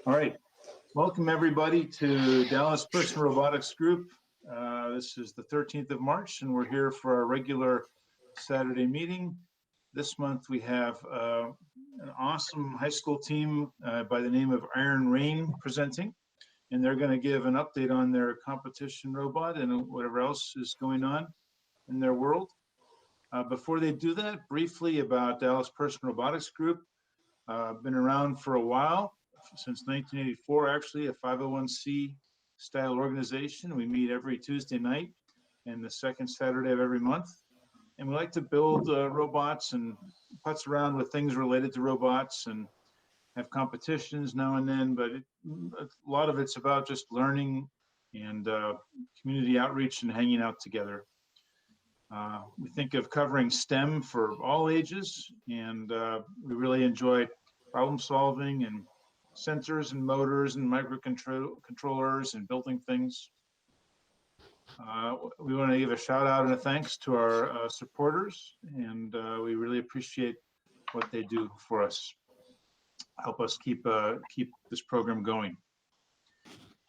All right, welcome everybody to Dallas Person Robotics Group. This is the 13th of March, and we're here for our regular Saturday meeting. This month we have an awesome high school team by the name of Iron Reign presenting, and they're going to give an update on their competition robot and whatever else is going on in their world. Before they do that, briefly about Dallas Person Robotics Group. Been around for a while. Since 1984, actually, a 501c style organization. We meet every Tuesday night and the second Saturday of every month. And we like to build robots and putz around with things related to robots and have competitions now and then. But a lot of it's about just learning and community outreach and hanging out together. We think of covering STEM for all ages, and we really enjoy problem solving and sensors and motors and microcontrollers and building things. We want to give a shout out and a thanks to our supporters, and we really appreciate what they do for us, help us keep this program going.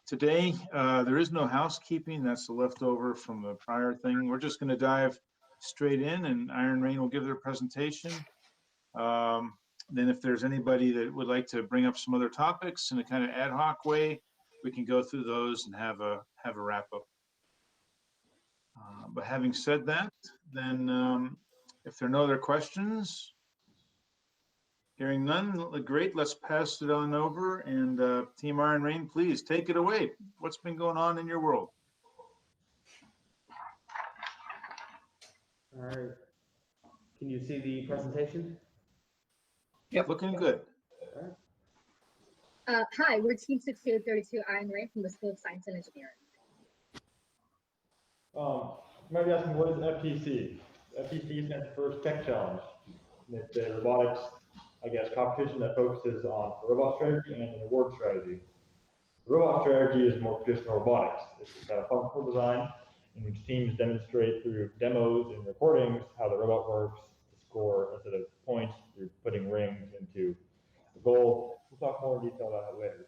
Today, there is no housekeeping. That's the leftover from the prior thing. We're just going to dive straight in, and Iron Reign will give their presentation. Then if there's anybody that would like to bring up some other topics in a kind of ad hoc way, we can go through those and have a wrap up. But having said that, then if there are no other questions, hearing none, great, let's pass it on over. And Team Iron Reign, please take it away. What's been going on in your world? All right. Can you see the presentation? Yep, looking good. Hi, we're Team 6232 Iron Reign from the School of Science and Engineering. You might be asking, what is Ftc? Ftc stands for Tech Challenge. It's a robotics, competition that focuses on robot strategy and an award strategy. The robot strategy is more traditional robotics. It's got a functional design in which teams demonstrate through demos and recordings how the robot works to score instead of points through putting rings into the goal. We'll talk more in detail about that later.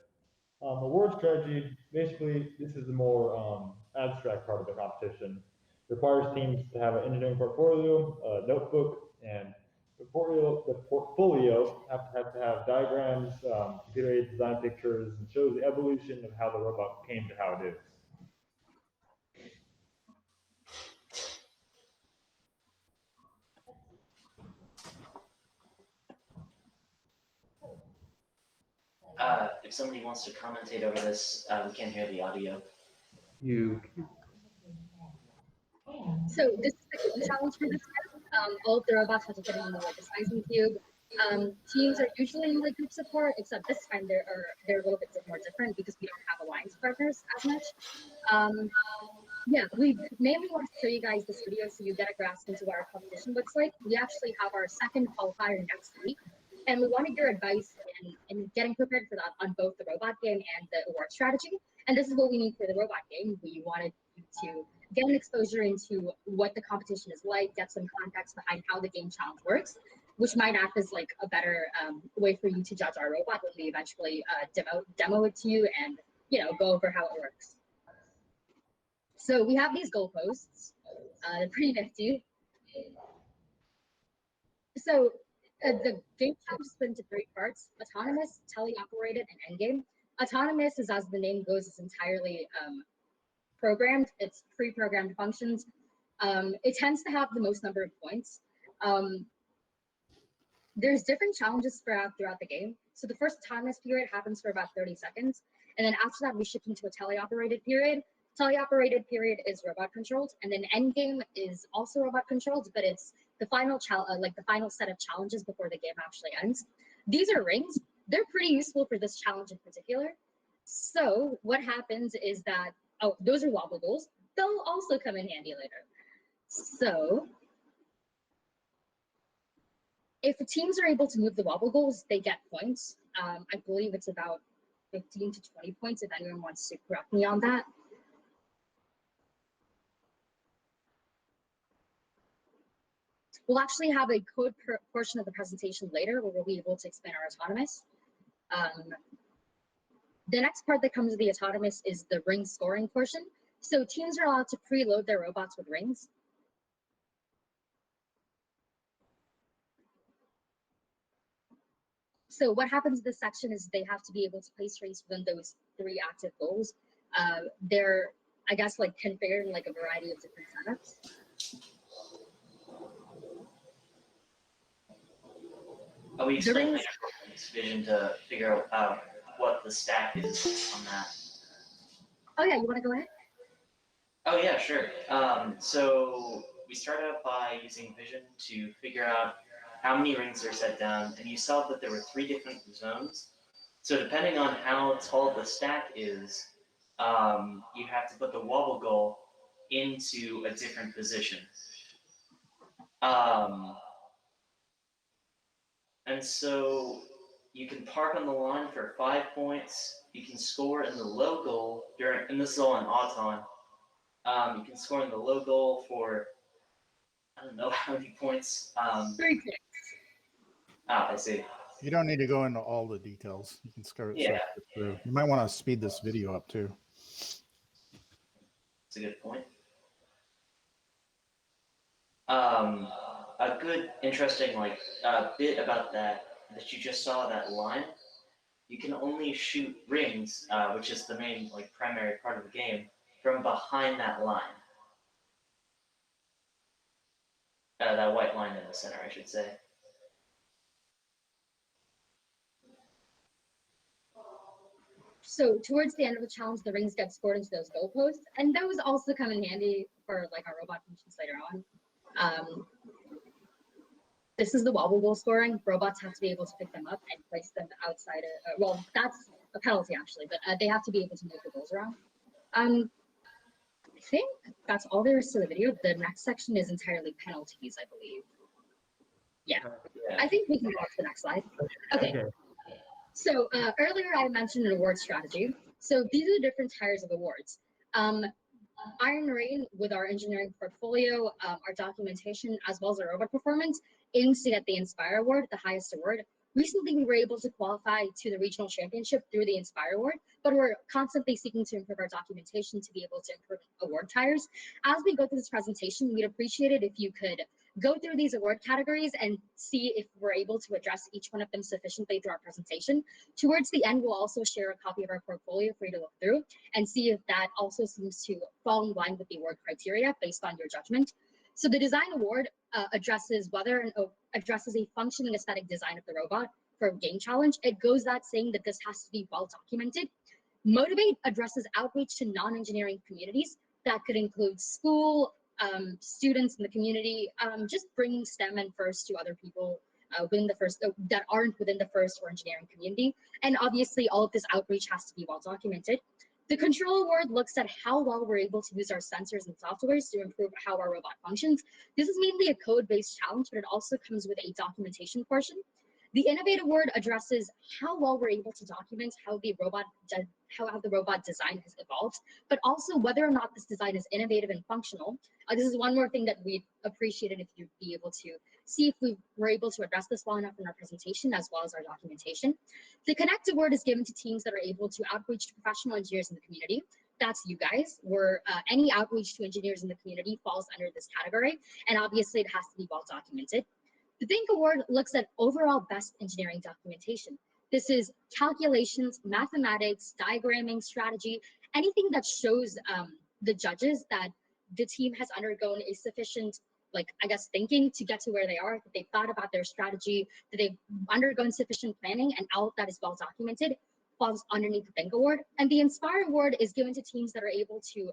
Award strategy, basically, this is the more abstract part of the competition. It requires teams to have an engineering portfolio, a notebook, and the portfolio have to have diagrams, computer-aided design pictures, and shows the evolution of how the robot came to how it is. If somebody wants to commentate over this, we can't hear the audio. So this is the challenge for this time. All of the robots have to fit in the sizing cube. Teams are usually in group support, except this time they're a little bit more different because we don't have alliance partners as much. Yeah, we mainly want to show you guys this video so you get a grasp into what our competition looks like. We actually have our second qualifier next week, and we wanted your advice in getting prepared for that on both the robot game and the award strategy. And this is what we need for the robot game. We wanted you to get an exposure into what the competition is like, get some context behind how the game challenge works, which might act as like a better way for you to judge our robot when we eventually demo it to you and go over how it works. So we have these goalposts. They're pretty nifty. So the game challenge is split into 3 parts: autonomous, teleoperated, and endgame. Autonomous is, as the name goes, is entirely programmed. It's pre-programmed functions. It tends to have the most number of points. There's different challenges throughout the game. So the first autonomous period happens for about 30 seconds. And then after that, we shift into a teleoperated period. Teleoperated period is robot controlled. And then endgame is also robot controlled, but it's the final the final set of challenges before the game actually ends. These are rings. They're pretty useful for this challenge in particular. So what happens is that, oh, those are wobble goals. They'll also come in handy later. So if the teams are able to move the wobble goals, they get points. I believe it's about 15 to 20 points if anyone wants to correct me on that. We'll actually have a code portion of the presentation later where we'll be able to explain our autonomous. The next part that comes with the autonomous is the ring scoring portion. So teams are allowed to preload their robots with rings. So what happens in this section is they have to be able to place rings within those 3 active goals. They're, I guess, like configured in like a variety of different setups. Oh, we explained like vision to figure out what the stack is on that. Oh yeah, you want to go ahead? Oh yeah, sure. So we started out by using vision to figure out how many rings are set down, and you saw that there were 3 different zones. So depending on how tall the stack is, you have to put the wobble goal into a different position. And so you can park on the line for 5 points. You can score in the low goal during, and this is all on Auton. You can score in the low goal for, I don't know how many points. 3 points. I see. You don't need to go into all the details. You can start Yeah. through. You might want to speed this video up too. That's a good point. A good, interesting bit about that you just saw, that line. You can only shoot rings, which is the main primary part of the game, from behind that line. That white line in the center, I should say. So towards the end of the challenge, the rings get scored into those goalposts, and those also come in handy for like our robot functions later on. This is the wobble goal scoring. Robots have to be able to pick them up and place them outside. Well, that's a penalty actually, but they have to be able to move the goals around. I think that's all there is to the video. The next section is entirely penalties, I believe. Yeah, I think we can go on to the next slide. Okay. So earlier I mentioned an award strategy. So these are the different tiers of awards. Iron Reign, with our engineering portfolio, our documentation, as well as our robot performance, aims to get the Inspire Award, the highest award. Recently, we were able to qualify to the regional championship through the Inspire Award, but we're constantly seeking to improve our documentation to be able to improve award tiers. As we go through this presentation, we'd appreciate it if you could go through these award categories and see if we're able to address each one of them sufficiently through our presentation. Towards the end, we'll also share a copy of our portfolio for you to look through and see if that also seems to fall in line with the award criteria based on your judgment. So the design award addresses a functioning aesthetic design of the robot for a game challenge. It goes without saying that this has to be well documented. Motivate addresses outreach to non-engineering communities. That could include school, students in the community, just bringing STEM and FIRST to other people within the FIRST that aren't within the FIRST or engineering community. And obviously all of this outreach has to be well documented. The control award looks at how well we're able to use our sensors and softwares to improve how our robot functions. This is mainly a code-based challenge, but it also comes with a documentation portion. The Innovate Award addresses how well we're able to document how the robot design has evolved, but also whether or not this design is innovative and functional. This is one more thing that we'd appreciate it if you'd be able to see if we were able to address this well enough in our presentation as well as our documentation. The Connect Award is given to teams that are able to outreach to professional engineers in the community. That's you guys, where any outreach to engineers in the community falls under this category, and obviously it has to be well documented. The Think Award looks at overall best engineering documentation. This is calculations, mathematics, diagramming, strategy, anything that shows the judges that the team has undergone a sufficient, thinking to get to where they are, that they've thought about their strategy, that they've undergone sufficient planning, and all of that is well documented, falls underneath the Think Award. And the Inspire Award is given to teams that are able to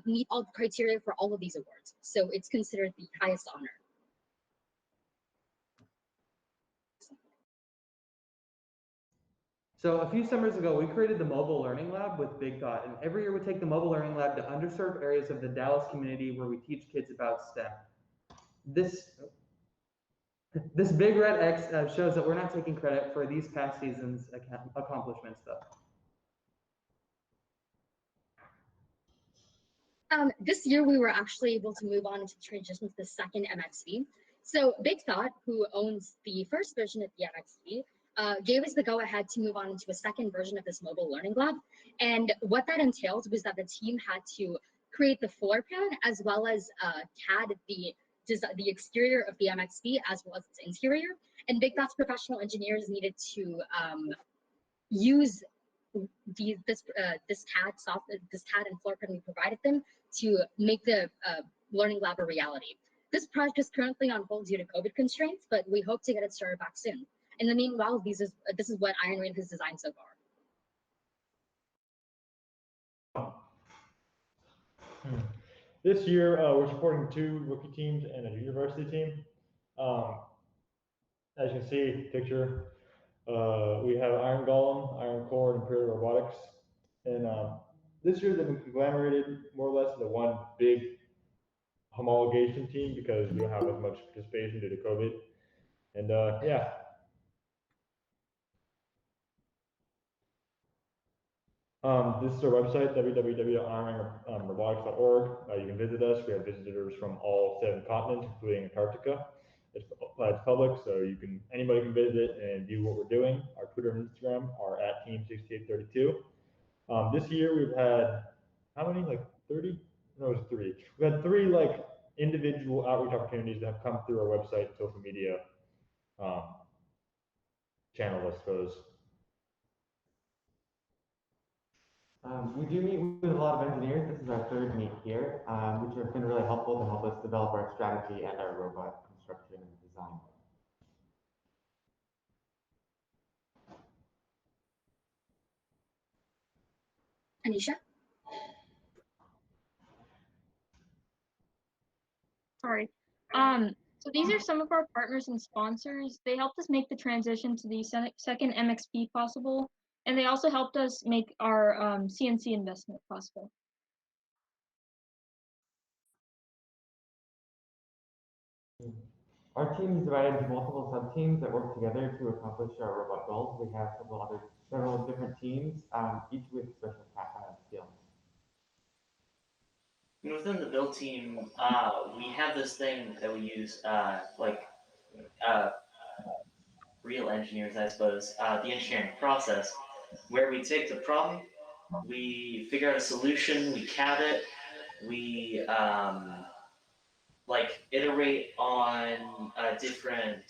meet all the criteria for all of these awards. So it's considered the highest honor. So a few summers ago, we created the Mobile Learning Lab with Big Thought, and every year we take the Mobile Learning Lab to underserved areas of the Dallas community where we teach kids about STEM. This big red X shows that we're not taking credit for these past season's accomplishments, though. This year, we were actually able to move on to transition to the second MXV. So Big Thought, who owns the first version of the MXV, gave us the go-ahead to move on into a second version of this mobile learning lab. And what that entailed was that the team had to create the floor plan as well as CAD the exterior of the MXP as well as its interior. And Big Dot's professional engineers needed to use this CAD and floor plan we provided them to make the learning lab a reality. This project is currently on hold due to COVID constraints, but we hope to get it started back soon. In the meanwhile, this is what Iron Reign has designed so far. This year, we're supporting 2 rookie teams and a university team. As you can see, picture, we have Iron Golem, Iron Core, and Imperial Robotics. And this year they've been conglomerated more or less into one big homologation team because we don't have as much participation due to COVID. And yeah. This is our website, www.ironrobotics.org. You can visit us. We have visitors from all 7 continents, including Antarctica. It's public, so anybody can visit and view what we're doing. Our Twitter and Instagram are at Team6832. This year we've had how many? Like 30? No, it was 3. We had 3 like individual outreach opportunities that have come through our website and social media channel, I suppose. We do meet with a lot of engineers. This is our 3rd meet here, which have been really helpful to help us develop our strategy and our robot construction and design. Anisha? Sorry. So these are some of our partners and sponsors. They helped us make the transition to the second MXP possible, and they also helped us make our CNC investment possible. Our team is divided into multiple sub-teams that work together to accomplish our robot goals. We have several different teams, each with special skills. And within the build team, we have this thing that we use, real engineers, I suppose, the engineering process, where we take the problem, we figure out a solution, we CAD it, we iterate on different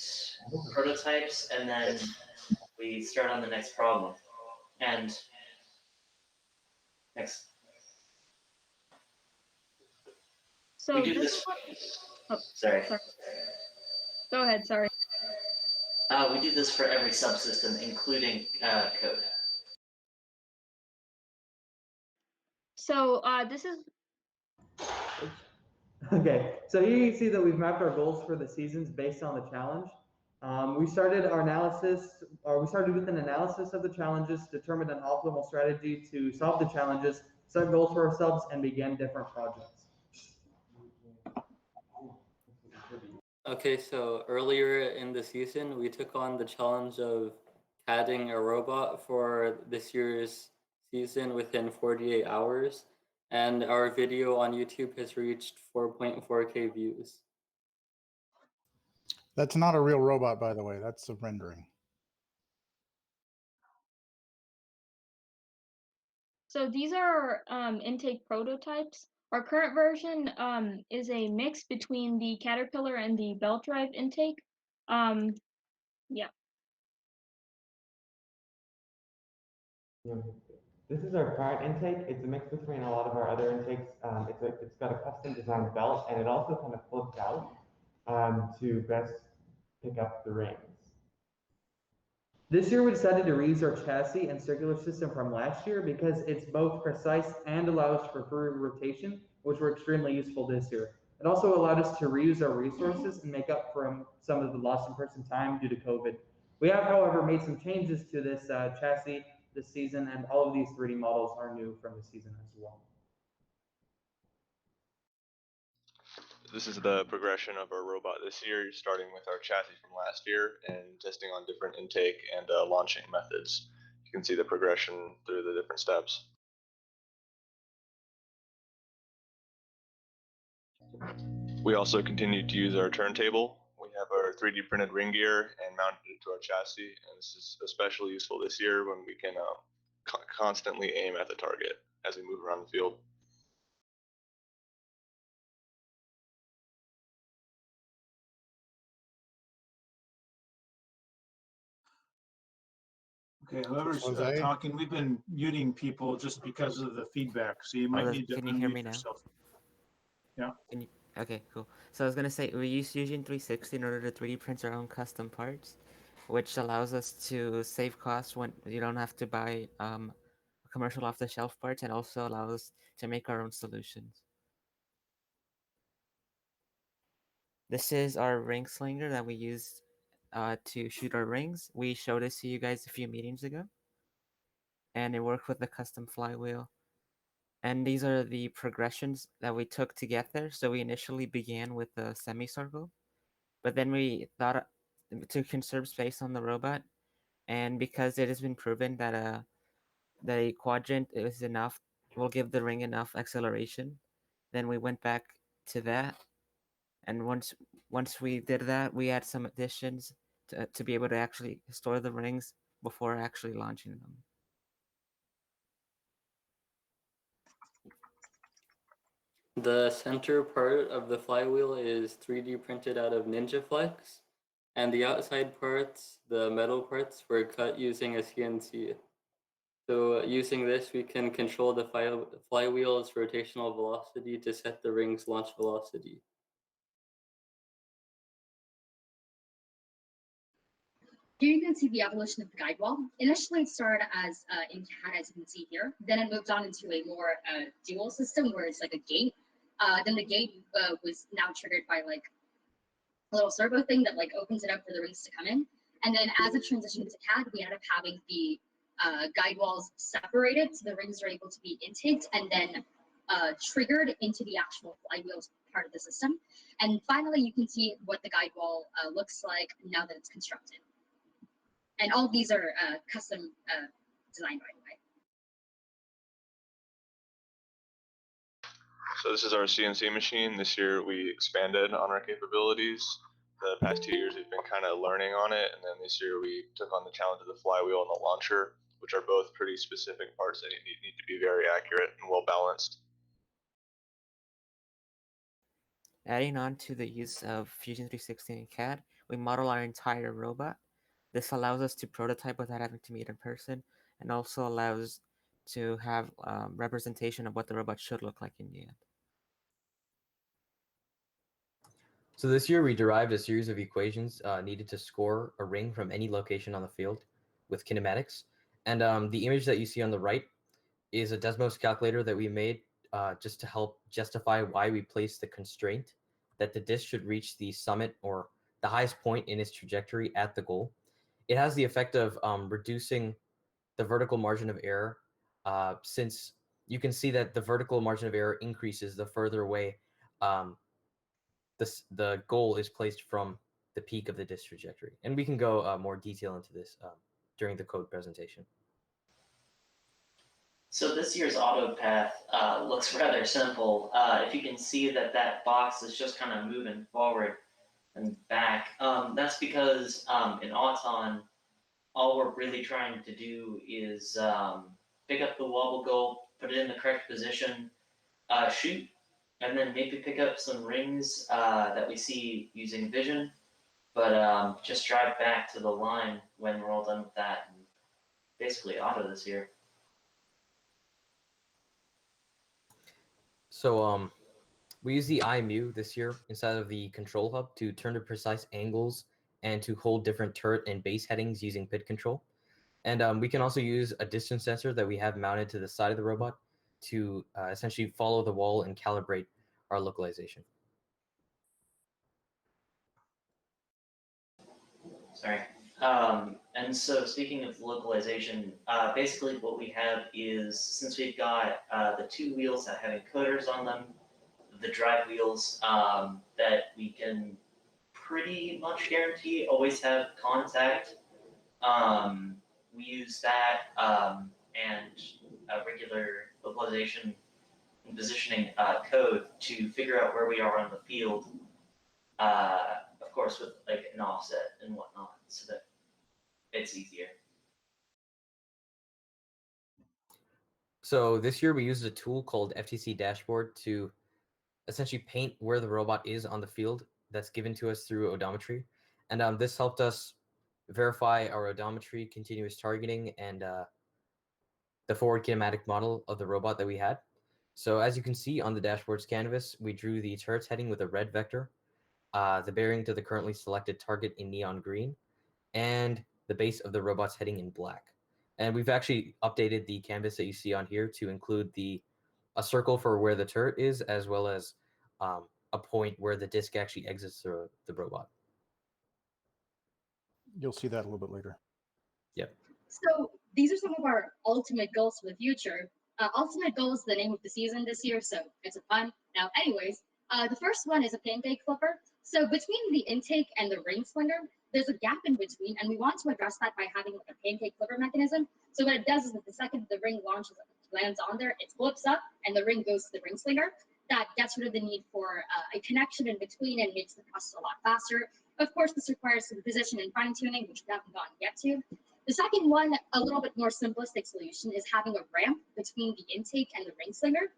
prototypes, and then we start on the next problem. And next. So We do this this. is what, oh, Sorry. Go ahead, sorry. We do this for every subsystem, including code. So this is Okay, so here you see that we've mapped our goals for the seasons based on the challenge. We started with an analysis of the challenges, determined an optimal strategy to solve the challenges, set goals for ourselves, and began different projects. Okay, so earlier in the season, we took on the challenge of CADing a robot for this year's season within 48 hours. And our video on YouTube has reached 4.4K views. That's not a real robot, by the way. That's a rendering. So these are intake prototypes. Our current version is a mix between the Caterpillar and the belt drive intake. Yeah. This is our current intake. It's a mix between a lot of our other intakes. It's got a custom designed belt, and it also kind of flips out to best pick up the rings. This year we decided to reuse our chassis and circular system from last year because it's both precise and allows for free rotation, which were extremely useful this year. It also allowed us to reuse our resources and make up for some of the lost in-person time due to COVID. We have, however, made some changes to this chassis this season, and all of these 3D models are new from the season as well. This is the progression of our robot this year, starting with our chassis from last year and testing on different intake and launching methods. You can see the progression through the different steps. We also continued to use our turntable. We have our 3D printed ring gear and mounted it to our chassis. And this is especially useful this year when we can constantly aim at the target as we move around the field. Okay, whoever's Jose? talking, we've been muting people just because of the feedback, so you might need to Can you hear unmute me now? yourself. Yeah. Okay, cool. So I was gonna say we use Fusion 360 in order to 3D print our own custom parts, which allows us to save costs when you don't have to buy commercial off-the-shelf parts, and also allows us to make our own solutions. This is our ring slinger that we use to shoot our rings. We showed this to you guys a few meetings ago, and it worked with the custom flywheel. And these are the progressions that we took to get there. So we initially began with the semicircle, but then we thought to conserve space on the robot, and because it has been proven that a quadrant is enough, will give the ring enough acceleration, then we went back to that. And once we did that, we had some additions to be able to actually store the rings before actually launching them. The center part of the flywheel is 3D printed out of NinjaFlex, and the outside parts, the metal parts, were cut using a CNC. So using this, we can control the flywheel's rotational velocity to set the ring's launch velocity. Here you can see the evolution of the guide wall. Initially, it started as in CAD, as you can see here. Then it moved on into a more dual system where it's like a gate. Then the gate was now triggered by like a little servo thing that like opens it up for the rings to come in. And then as it transitioned to CAD, we ended up having the guide walls separated so the rings are able to be intaked and then triggered into the actual flywheels part of the system. And finally, you can see what the guide wall looks like now that it's constructed. And all of these are custom designed, by the way. So this is our CNC machine. This year we expanded on our capabilities. The past 2 years we've been kind of learning on it, and then this year we took on the challenge of the flywheel and the launcher, which are both pretty specific parts that need to be very accurate and well balanced. Adding on to the use of Fusion 360 and CAD, we model our entire robot. This allows us to prototype without having to meet in person, and also allows to have representation of what the robot should look like in the end. So this year we derived a series of equations needed to score a ring from any location on the field with kinematics. And the image that you see on the right is a Desmos calculator that we made just to help justify why we placed the constraint that the disk should reach the summit or the highest point in its trajectory at the goal. It has the effect of reducing the vertical margin of error, since you can see that the vertical margin of error increases the further away the goal is placed from the peak of the disk trajectory. And we can go more detail into this during the code presentation. So this year's auto path looks rather simple. If you can see that that box is just kind of moving forward and back, that's because in Auton, all we're really trying to do is pick up the wobble goal, put it in the correct position, shoot, and then maybe pick up some rings that we see using vision, but just drive back to the line when we're all done with that. And basically auto this year. So we use the IMU this year inside of the control hub to turn to precise angles and to hold different turret and base headings using pit control. And we can also use a distance sensor that we have mounted to the side of the robot to essentially follow the wall and calibrate our localization. Sorry. And so speaking of localization, basically what we have is, since we've got the two wheels that have encoders on them, the drive wheels that we can pretty much guarantee always have contact, we use that and a regular localization and positioning code to figure out where we are on the field. Of course with like an offset and whatnot, so that it's easier. So this year we used a tool called Ftc Dashboard to essentially paint where the robot is on the field that's given to us through Odometry. And this helped us verify our odometry, continuous targeting, and the forward kinematic model of the robot that we had. So as you can see on the dashboard's canvas, we drew the turret's heading with a red vector, the bearing to the currently selected target in neon green, and the base of the robot's heading in black. And we've actually updated the canvas that you see on here to include a circle for where the turret is, as well as a point where the disc actually exits the robot. You'll see that a little bit later. Yep. So these are some of our ultimate goals for the future. Ultimate goal is the name of the season this year, so it's a fun. Now, anyways, the first one is a pancake flipper. So between the intake and the ring slinger, there's a gap in between, and we want to address that by having like a pancake flipper mechanism. So what it does is that the second the ring launches, lands on there, it flips up, and the ring goes to the ring slinger. That gets rid of the need for a connection in between and makes the process a lot faster. Of course, this requires some position and fine tuning, which we haven't gotten yet to. The second one, a little bit more simplistic solution, is having a ramp between the intake and the ring slinger.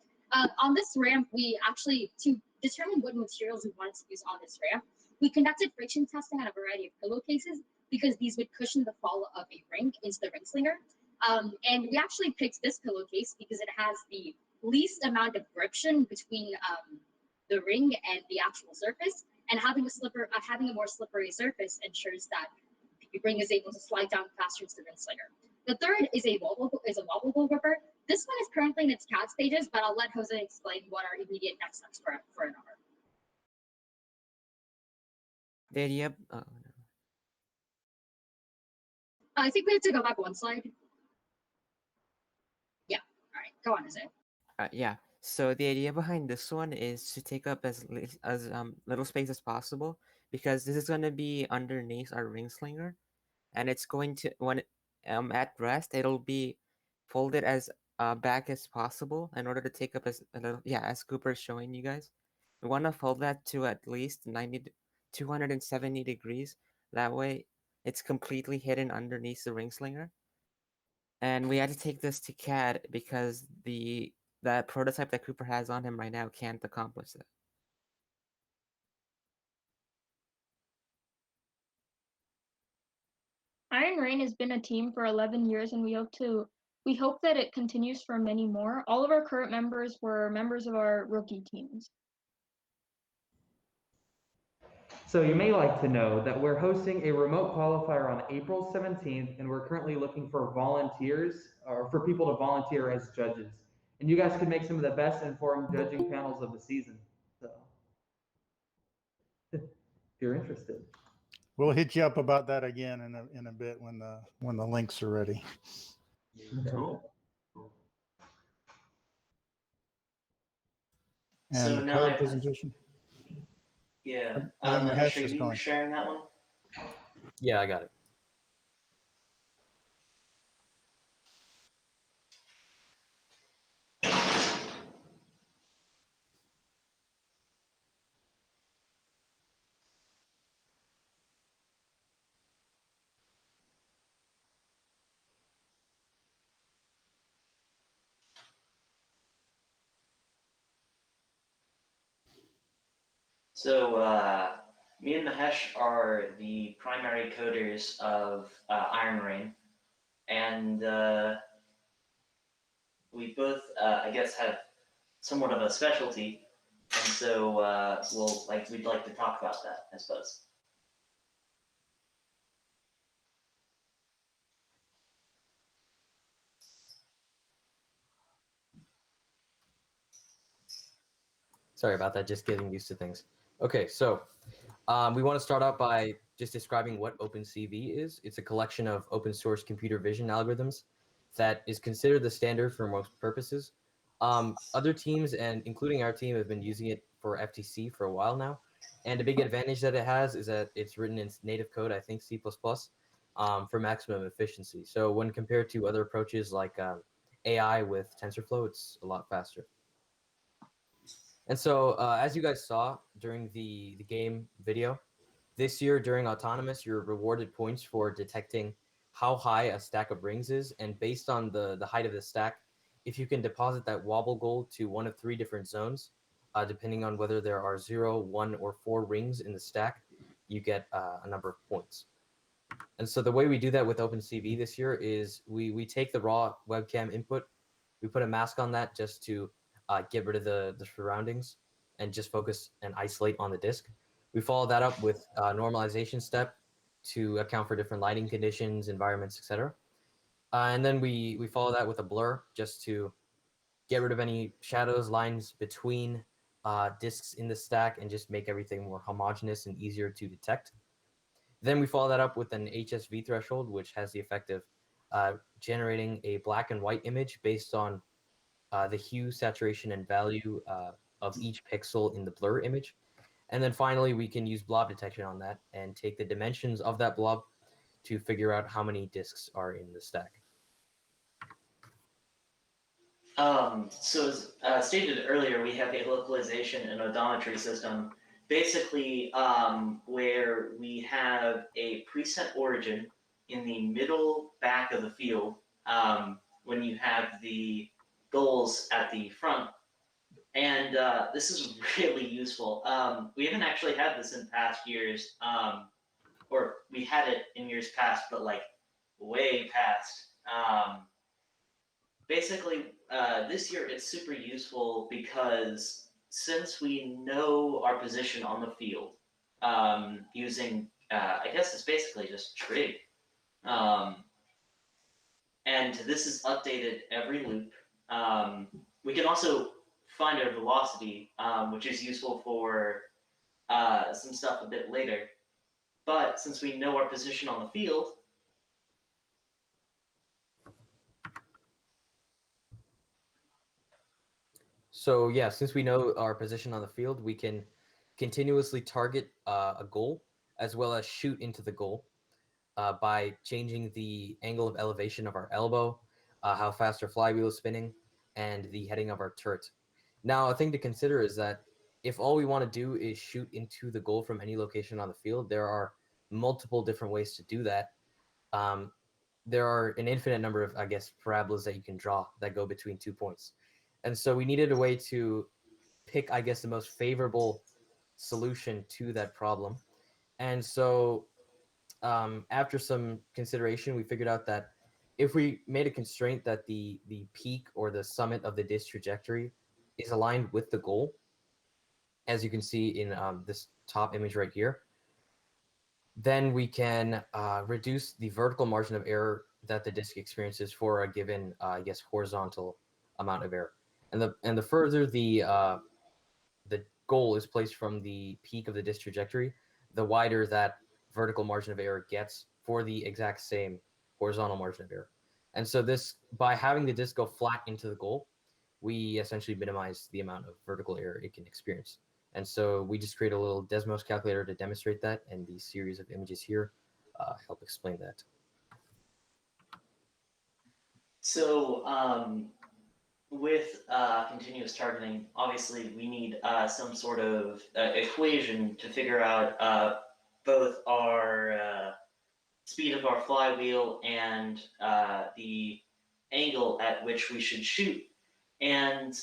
On this ramp, we actually, to determine what materials we wanted to use on this ramp, we conducted friction testing on a variety of pillowcases because these would cushion the fall of a ring into the ring slinger. And we actually picked this pillowcase because it has the least amount of friction between the ring and the actual surface, and having a more slippery surface ensures that the ring is able to slide down faster to the ring slinger. The third is a wobbleable gripper. This one is currently in its CAD stages, but I'll let Jose explain what our immediate next steps for an hour. The idea. I think we have to go back one slide. Yeah. All right. Go on, Jose. Yeah. So the idea behind this one is to take up as little space as possible, because this is going to be underneath our ring slinger, and it's going to, when at rest, it'll be folded as back as possible in order to take up as a little, as Cooper is showing you guys. We want to fold that to at least 270 degrees. That way it's completely hidden underneath the ring slinger. And we had to take this to CAD because that prototype that Cooper has on him right now can't accomplish it. Iron Reign has been a team for 11 years, and we hope that it continues for many more. All of our current members were members of our rookie teams. So you may like to know that we're hosting a remote qualifier on April 17th, and we're currently looking for volunteers, or for people to volunteer as judges. And you guys could make some of the best informed judging panels of the season. So if you're interested. We'll hit you up about that again in a bit when the links are ready. Cool. And So the now code presentation. Yeah. Mahesh Are is you going. sharing that one? Yeah, I got it. So me and Mahesh are the primary coders of Iron Reign, and we both, I guess, have somewhat of a specialty, and so we'd like to talk about that, I suppose. Sorry about that, just getting used to things. Okay, so we want to start out by just describing what Opencv is. It's a collection of open source computer vision algorithms that is considered the standard for most purposes. Other teams, and including our team, have been using it for FTC for a while now. And a big advantage that it has is that it's written in native code, I think C++, for maximum efficiency. So when compared to other approaches like AI with TensorFlow, it's a lot faster. And so, as you guys saw during the game video, This year during autonomous, you're rewarded points for detecting how high a stack of rings is, and based on the height of the stack, if you can deposit that wobble goal to one of 3 different zones, depending on whether there are 0, 1, or 4 rings in the stack, you get a number of points. And so the way we do that with Opencv this year is we take the raw webcam input, we put a mask on that just to get rid of the surroundings and just focus and isolate on the disk. We follow that up with a normalization step to account for different lighting conditions, environments, etc. And then we follow that with a blur just to get rid of any shadows, lines between disks in the stack, and just make everything more homogeneous and easier to detect. Then we follow that up with an HSV threshold, which has the effect of generating a black and white image based on the hue, saturation, and value of each pixel in the blur image. And then finally, we can use blob detection on that and take the dimensions of that blob to figure out how many disks are in the stack. So as stated earlier, we have a localization and odometry system, basically where we have a preset origin in the middle back of the field when you have the goals at the front. And this is really useful. We haven't actually had this in past years, or we had it in years past, but like way past. Basically, this year it's super useful because since we know our position on the field using, I guess it's basically just trig. And this is updated every loop. We can also find our velocity, which is useful for some stuff a bit later. But since we know our position on the field, So yeah, since we know our position on the field, we can continuously target a goal as well as shoot into the goal by changing the angle of elevation of our elbow, how fast our flywheel is spinning, and the heading of our turret. Now, a thing to consider is that if all we want to do is shoot into the goal from any location on the field, there are multiple different ways to do that. There are an infinite number of, I guess, parabolas that you can draw that go between 2 points. And so we needed a way to pick, I guess, the most favorable solution to that problem. And so after some consideration, we figured out that if we made a constraint that the peak or the summit of the disk trajectory is aligned with the goal, as you can see in this top image right here, then we can reduce the vertical margin of error that the disk experiences for a given, I guess, horizontal amount of error. And the further the goal is placed from the peak of the disk trajectory, the wider that vertical margin of error gets for the exact same horizontal margin of error. And so this, by having the disk go flat into the goal, we essentially minimize the amount of vertical error it can experience. And so we just create a little Desmos calculator to demonstrate that, and these series of images here help explain that. So with continuous targeting, obviously we need some sort of equation to figure out both our speed of our flywheel and the angle at which we should shoot. And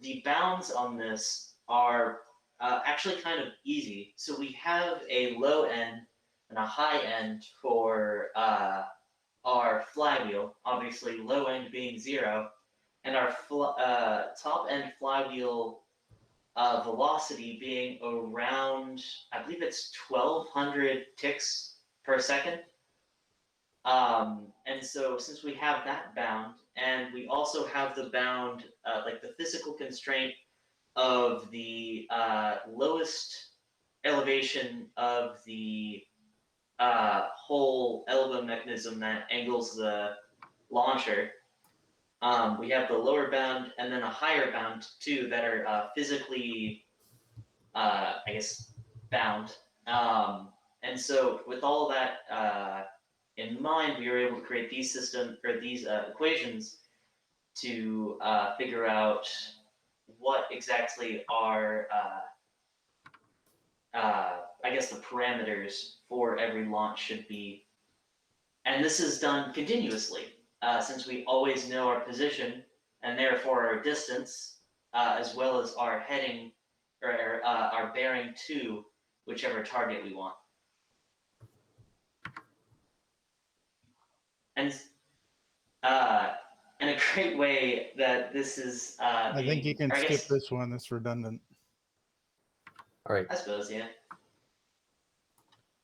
the bounds on this are actually kind of easy. So we have a low end and a high end for our flywheel, obviously low end being 0, and our top end flywheel velocity being around, I believe it's 1200 ticks per second. And so since we have that bound, and we also have the bound, like the physical constraint of the lowest elevation of the whole elbow mechanism that angles the launcher. We have the lower bound and then a higher bound too that are physically, I guess, bound. And so with all that in mind, we were able to create these equations to figure out what exactly our I guess the parameters for every launch should be. And this is done continuously, since we always know our position and therefore our distance, as well as our heading or our bearing to whichever target we want. And a great way that this is I think you can skip this one. It's redundant. All right. I suppose, yeah.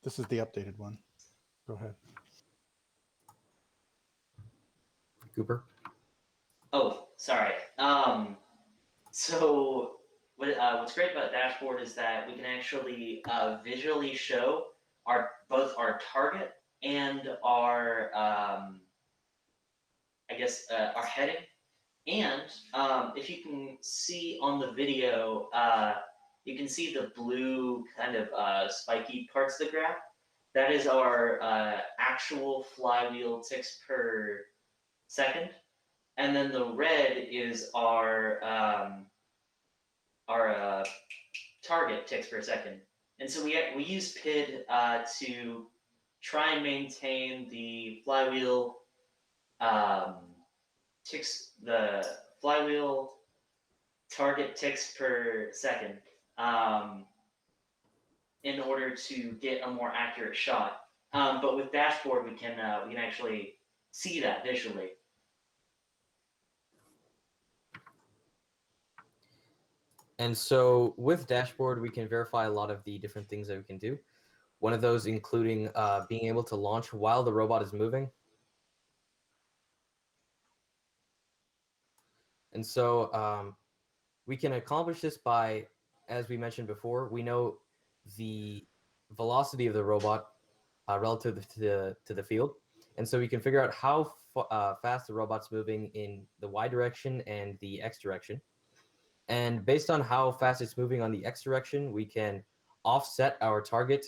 This is the updated one. Go ahead. Cooper. Oh, sorry. So what's great about Dashboard is that we can actually visually show both our target and our our heading. And if you can see on the video, you can see the blue kind of spiky parts of the graph. That is our actual flywheel ticks per second. And then the red is our target ticks per second. And so we use PID to try and maintain the flywheel the flywheel target ticks per second in order to get a more accurate shot. But with Dashboard, we can actually see that visually. And so with Dashboard, we can verify a lot of the different things that we can do. One of those including being able to launch while the robot is moving. And so we can accomplish this by, as we mentioned before, we know the velocity of the robot relative to the field. And so we can figure out how fast the robot's moving in the Y direction and the X direction. And based on how fast it's moving on the X direction, we can offset our target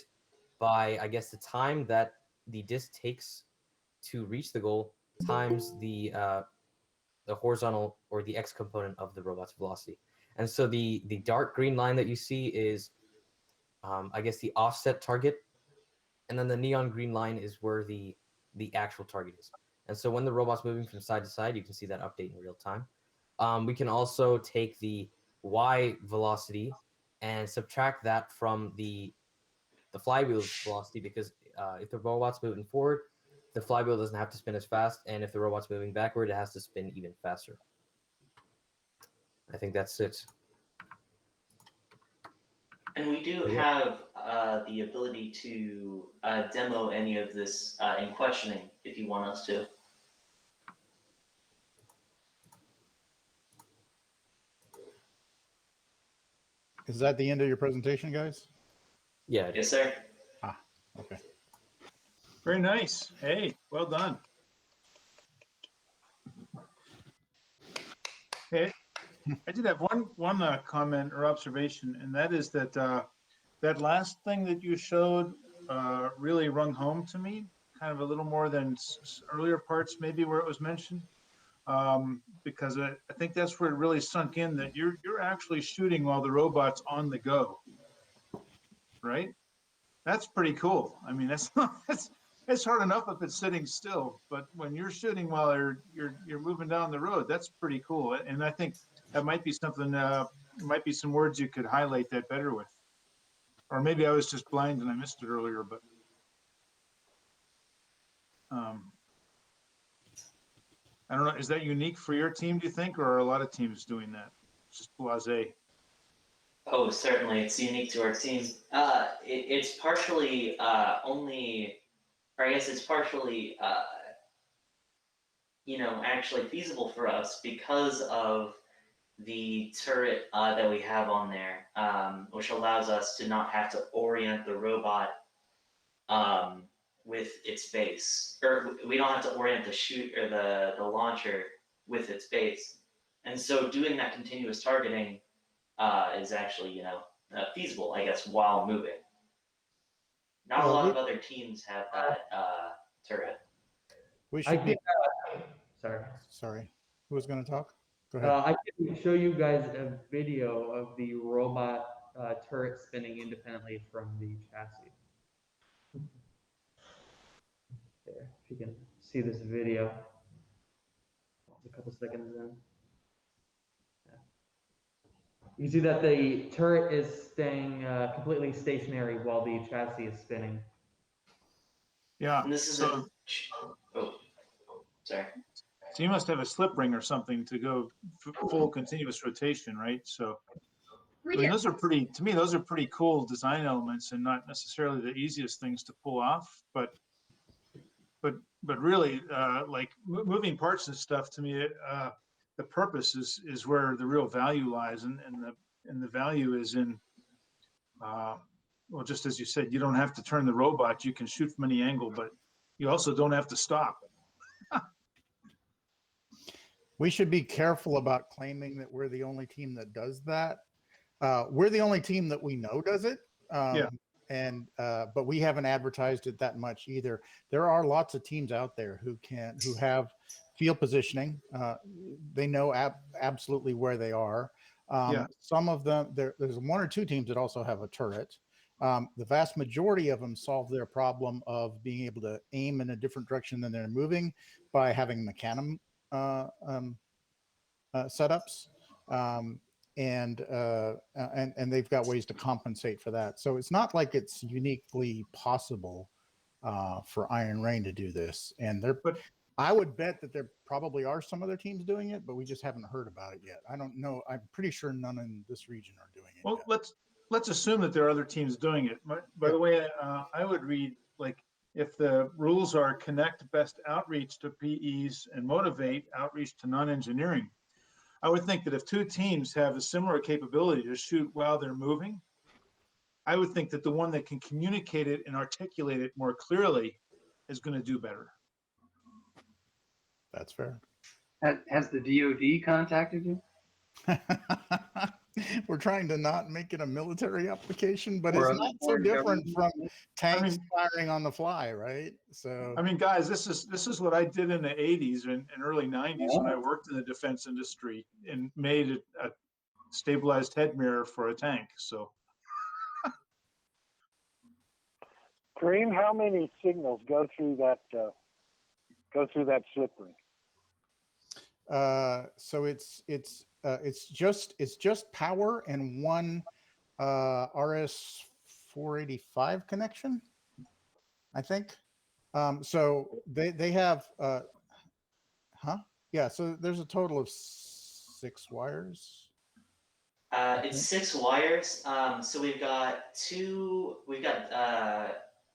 by, I guess, the time that the disc takes to reach the goal times the horizontal or the X component of the robot's velocity. And so the dark green line that you see is, I guess, the offset target. And then the neon green line is where the actual target is. And so when the robot's moving from side to side, you can see that update in real time. We can also take the Y velocity and subtract that from the flywheel's velocity, because if the robot's moving forward, the flywheel doesn't have to spin as fast, and if the robot's moving backward, it has to spin even faster. I think that's it. And we do have the ability to demo any of this in questioning if you want us to. Is that the end of your presentation, guys? Yeah. Yes, sir. Ah, okay. Very nice. Hey, well done. Hey, I did have one comment or observation, and that is that that last thing that you showed really rung home to me, kind of a little more than earlier parts, maybe where it was mentioned, because I think that's where it really sunk in that you're actually shooting while the robot's on the go, right? That's pretty cool. I mean, it's hard enough if it's sitting still, but when you're shooting while you're moving down the road, that's pretty cool. And I think that might be something. Might be some words you could highlight that better with, or maybe I was just blind and I missed it earlier. But I don't know. Is that unique for your team, do you think, or are a lot of teams doing that? Just blasé. Oh, certainly, it's unique to our team. It's partially only, or I guess it's partially, actually feasible for us because of the turret that we have on there, which allows us to not have to orient the robot with its base, or we don't have to orient the shoot or the launcher with its base. And so doing that continuous targeting is actually, feasible, I guess, while moving. Not a lot of other teams have that turret. We should be. Sorry. Sorry. Who was going to talk? Go ahead. I can show you guys a video of the robot turret spinning independently from the chassis. There, if you can see this video, a couple seconds in. You see that the turret is staying completely stationary while the chassis is spinning. Yeah. And this is So, oh, sorry. so you must have a slip ring or something to go full continuous rotation, right? So, I mean, those are pretty, to me, those are pretty cool design elements and not necessarily the easiest things to pull off, but really, like moving parts and stuff, to me, the purpose is where the real value lies, and the value is in, well, just as you said, you don't have to turn the robot, you can shoot from any angle, but you also don't have to stop. We should be careful about claiming that we're the only team that does that. We're the only team that we know does it. Yeah. And but we haven't advertised it that much either. There are lots of teams out there who have field positioning. They know absolutely where they are. Yeah. Some of them, there's one or two teams that also have a turret. The vast majority of them solve their problem of being able to aim in a different direction than they're moving by having mechanism setups. And they've got ways to compensate for that. So it's not like it's uniquely possible for Iron Reign to do this. And I would bet that there probably are some other teams doing it, but we just haven't heard about it yet. I don't know. I'm pretty sure none in this region are doing it. Well, yet. let's assume that there are other teams doing it. By the way, I would read, like, if the rules are connect best outreach to PEs and motivate outreach to non-engineering, I would think that if two teams have a similar capability to shoot while they're moving, I would think that the one that can communicate it and articulate it more clearly is going to do better. That's fair. Has the DoD contacted you? We're trying to not make it a military application, but Or it's not so different from tanks firing on the fly, right? So I mean, guys, this is what I did in the 80s and early 90s when I worked in the defense industry and made a stabilized head mirror for a tank. So, Kareem, how many signals go through that slip ring? So it's just power and one RS-485 connection, I think. So they have yeah, so there's a total of 6 wires. It's 6 wires. So we've got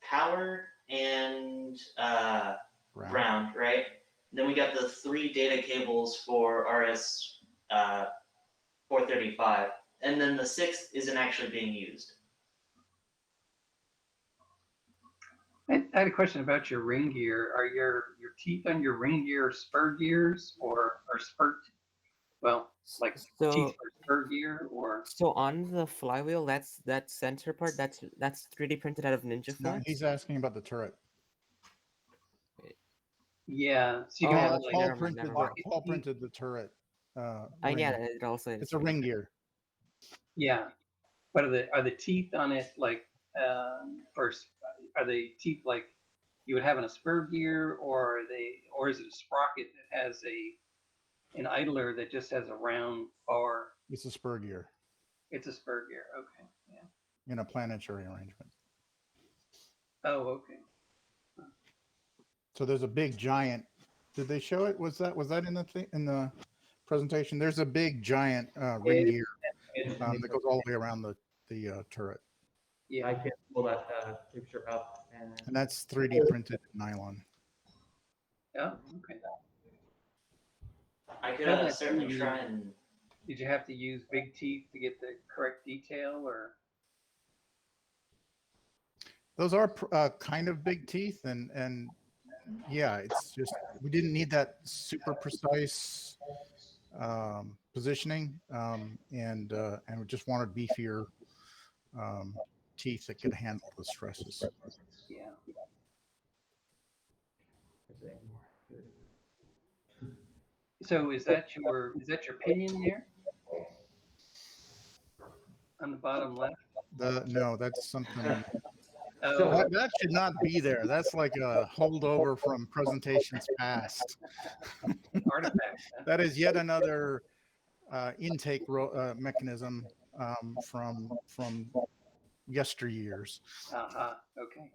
power and ground, right? Then we got the 3 data cables for RS 435, and then the 6th isn't actually being used. I had a question about your ring gear. Are your teeth on your ring gear spur gears or spurt? Well, like teeth for spur gear or? So on the flywheel, that center part, that's 3D printed out of Ninja Flex. No, he's asking about the turret. Yeah. So you Oh, can have Paul printed the turret. Yeah, it also it's a ring gear. Yeah, but are the teeth on it like are the teeth like you would have in a spur gear, or is it a sprocket that has an idler that just has a round bar? It's a spur gear. It's a spur gear. Okay. Yeah. In a planetary arrangement. Oh, okay. So there's a big giant. Did they show it? Was that in the presentation? There's a big giant ring gear that goes all the way around the turret. Yeah, I can pull that picture up. And that's 3D printed nylon. Yeah. Okay. I could certainly try and. Did you have to use big teeth to get the correct detail, or? Those are kind of big teeth, and yeah, it's just we didn't need that super precise positioning, and we just wanted beefier teeth that could handle the stresses. Yeah. So is that your pinion there? on the bottom left? No, that's something. Oh, That should not be there. That's like a holdover from presentations past. artifact. Huh? That is yet another intake mechanism from yesteryears. Okay.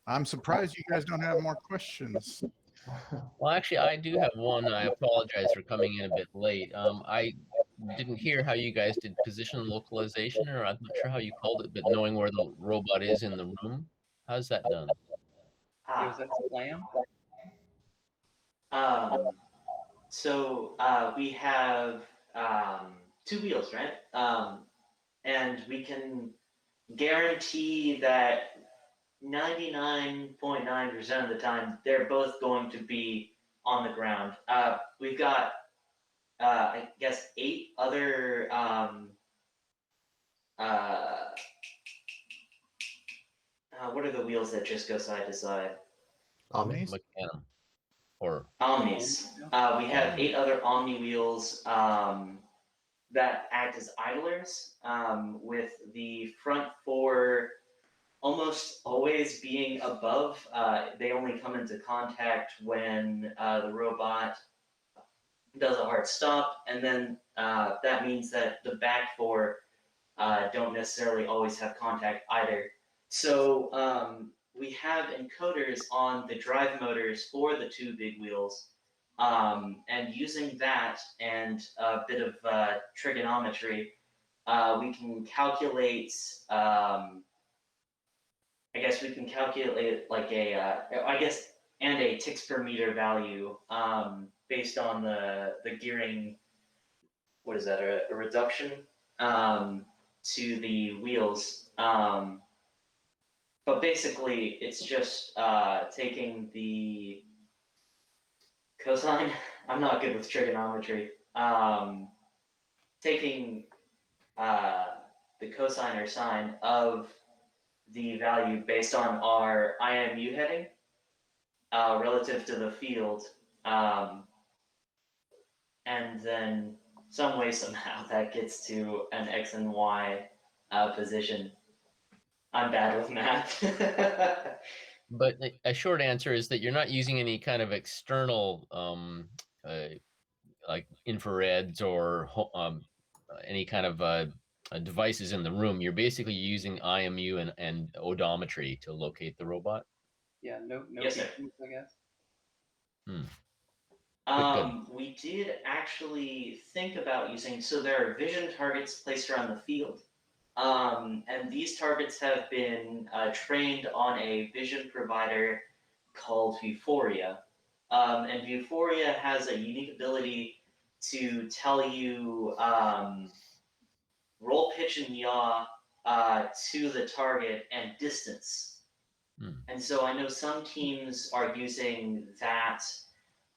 I'm surprised you guys don't have more questions. Well, actually, I do have one. I apologize for coming in a bit late. I didn't hear how you guys did position localization, or I'm not sure how you called it, but knowing where the robot is in the room. How's that done? Yeah, was that SLAM? So we have 2 wheels, right? And we can guarantee that 99.9% of the time they're both going to be on the ground. We've got, I guess, 8 other what are the wheels that just go side to side? Omnis? Mecanum. Or Omnis. We have 8 other Omni wheels that act as idlers, with the front 4 almost always being above. They only come into contact when the robot does a hard stop, and then that means that the back 4 don't necessarily always have contact either. So we have encoders on the drive motors for the 2 big wheels, and using that and a bit of trigonometry, we can calculate. I guess we can calculate like and a ticks per meter value based on the gearing. What is that? A reduction to the wheels. But basically, it's just taking the cosine. I'm not good with trigonometry. Taking the cosine or sine of the value based on our IMU heading relative to the field, and then some way, somehow, that gets to an X and Y position. I'm bad with math. But a short answer is that you're not using any kind of external like infrareds or any kind of devices in the room. You're basically using IMU and odometry to locate the robot. Yeah, no Yes, sir. features, I guess. Good. We did actually think about using, so there are vision targets placed around the field. And these targets have been trained on a vision provider called Vuforia. And Vuforia has a unique ability to tell you roll, pitch, and yaw to the target and distance. And so I know some teams are using that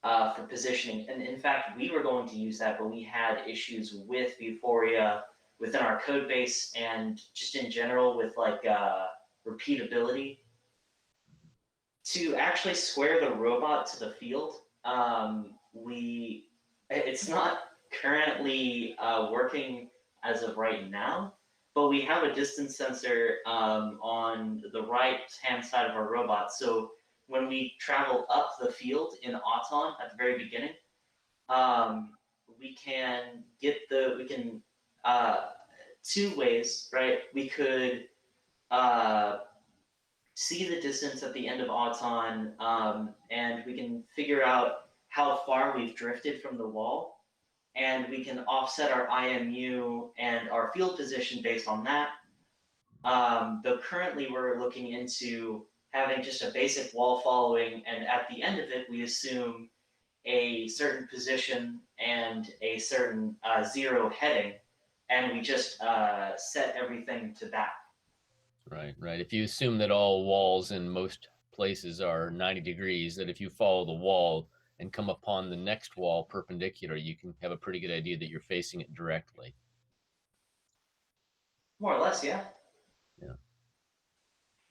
for positioning. And in fact, we were going to use that, but we had issues with Vuforia within our code base and just in general with like repeatability. To actually square the robot to the field, it's not currently working as of right now, but we have a distance sensor on the right-hand side of our robot. So when we travel up the field in Auton at the very beginning, we can two ways, right? We could see the distance at the end of Auton, and we can figure out how far we've drifted from the wall, and we can offset our IMU and our field position based on that. Though currently we're looking into having just a basic wall following, and at the end of it, we assume a certain position and a certain 0 heading, and we just set everything to that. Right. If you assume that all walls in most places are 90 degrees, that if you follow the wall and come upon the next wall perpendicular, you can have a pretty good idea that you're facing it directly. More or less, yeah. Yeah.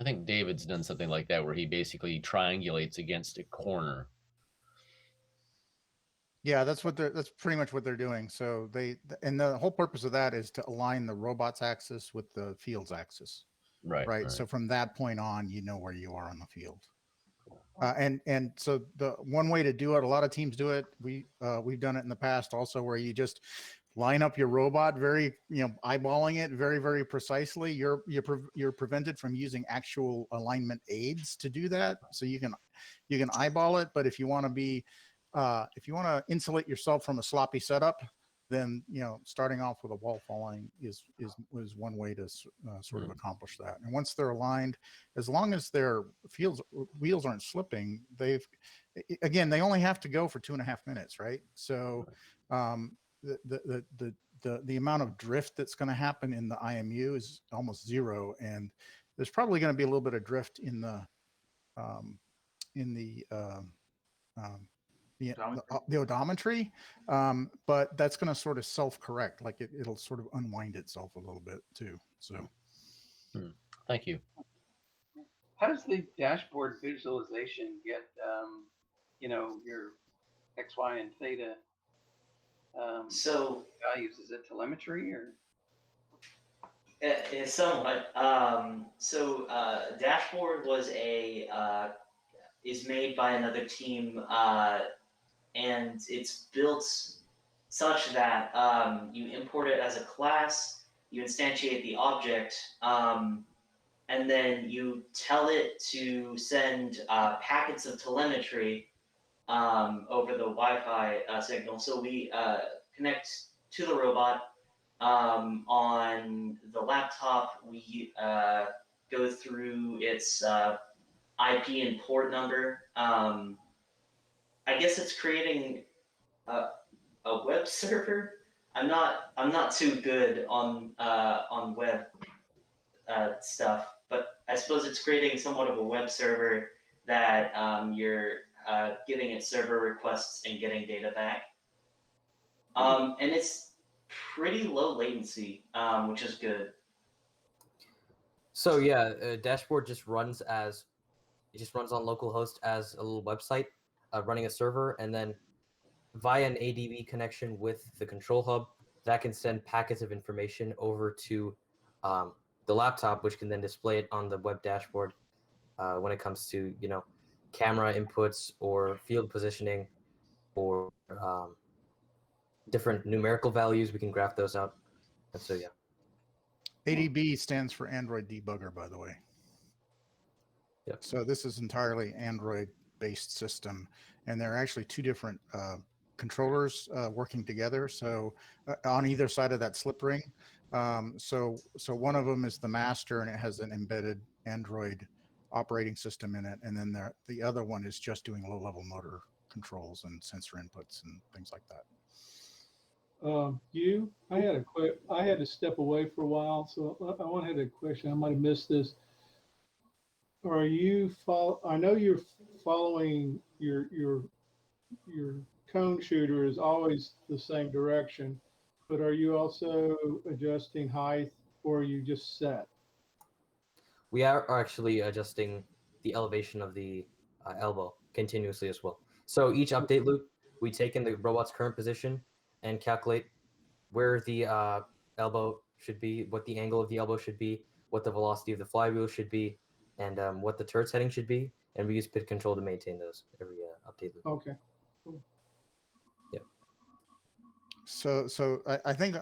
I think David's done something like that where he basically triangulates against a corner. Yeah, that's pretty much what they're doing. So and the whole purpose of that is to align the robot's axis with the field's axis. Right. So from that point on, you know where you are on the field. And so the one way to do it, a lot of teams do it. We've done it in the past also, where you just line up your robot eyeballing it very, very precisely. You're prevented from using actual alignment aids to do that. So you can eyeball it, but if you want to insulate yourself from a sloppy setup, then starting off with a wall falling is one way to sort of accomplish that. And once they're aligned, as long as their wheels aren't slipping, they only have to go for 2.5 minutes, right? So the amount of drift that's going to happen in the IMU is almost zero, and there's probably going to be a little bit of drift in the odometry, but that's going to sort of self-correct. Like it'll sort of unwind itself a little bit too. So, thank you. How does the dashboard visualization get, your X, Y, and theta values? Is it telemetry or? Somewhat. Dashboard is made by another team, and it's built such that you import it as a class, you instantiate the object, and then you tell it to send packets of telemetry over the Wi-Fi signal. So we connect to the robot. On the laptop, we go through its IP and port number. I guess it's creating a web server. I'm not too good on web stuff, but I suppose it's creating somewhat of a web server that you're giving it server requests and getting data back. And it's pretty low latency, which is good. So yeah, Dashboard just runs on localhost as a little website, running a server, and then via an ADB connection with the control hub, that can send packets of information over to the laptop, which can then display it on the web dashboard when it comes to camera inputs or field positioning or different numerical values. We can graph those out, and so yeah. ADB stands for Android Debugger, by the way. Yep. So this is entirely Android-based system, and there are actually two different controllers working together. So on either side of that slip ring. So one of them is the master, and it has an embedded Android operating system in it, and then the other one is just doing low-level motor controls and sensor inputs and things like that. I had to step away for a while, so I had a question. I might have missed this. I know you're following your cone shooter is always the same direction, but are you also adjusting height, or are you just set? We are actually adjusting the elevation of the elbow continuously as well. So each update loop, we take in the robot's current position and calculate where the elbow should be, what the angle of the elbow should be, what the velocity of the flywheel should be, and what the turret setting should be. And we use PID control to maintain those every update loop. Okay. Cool. Yeah. So I think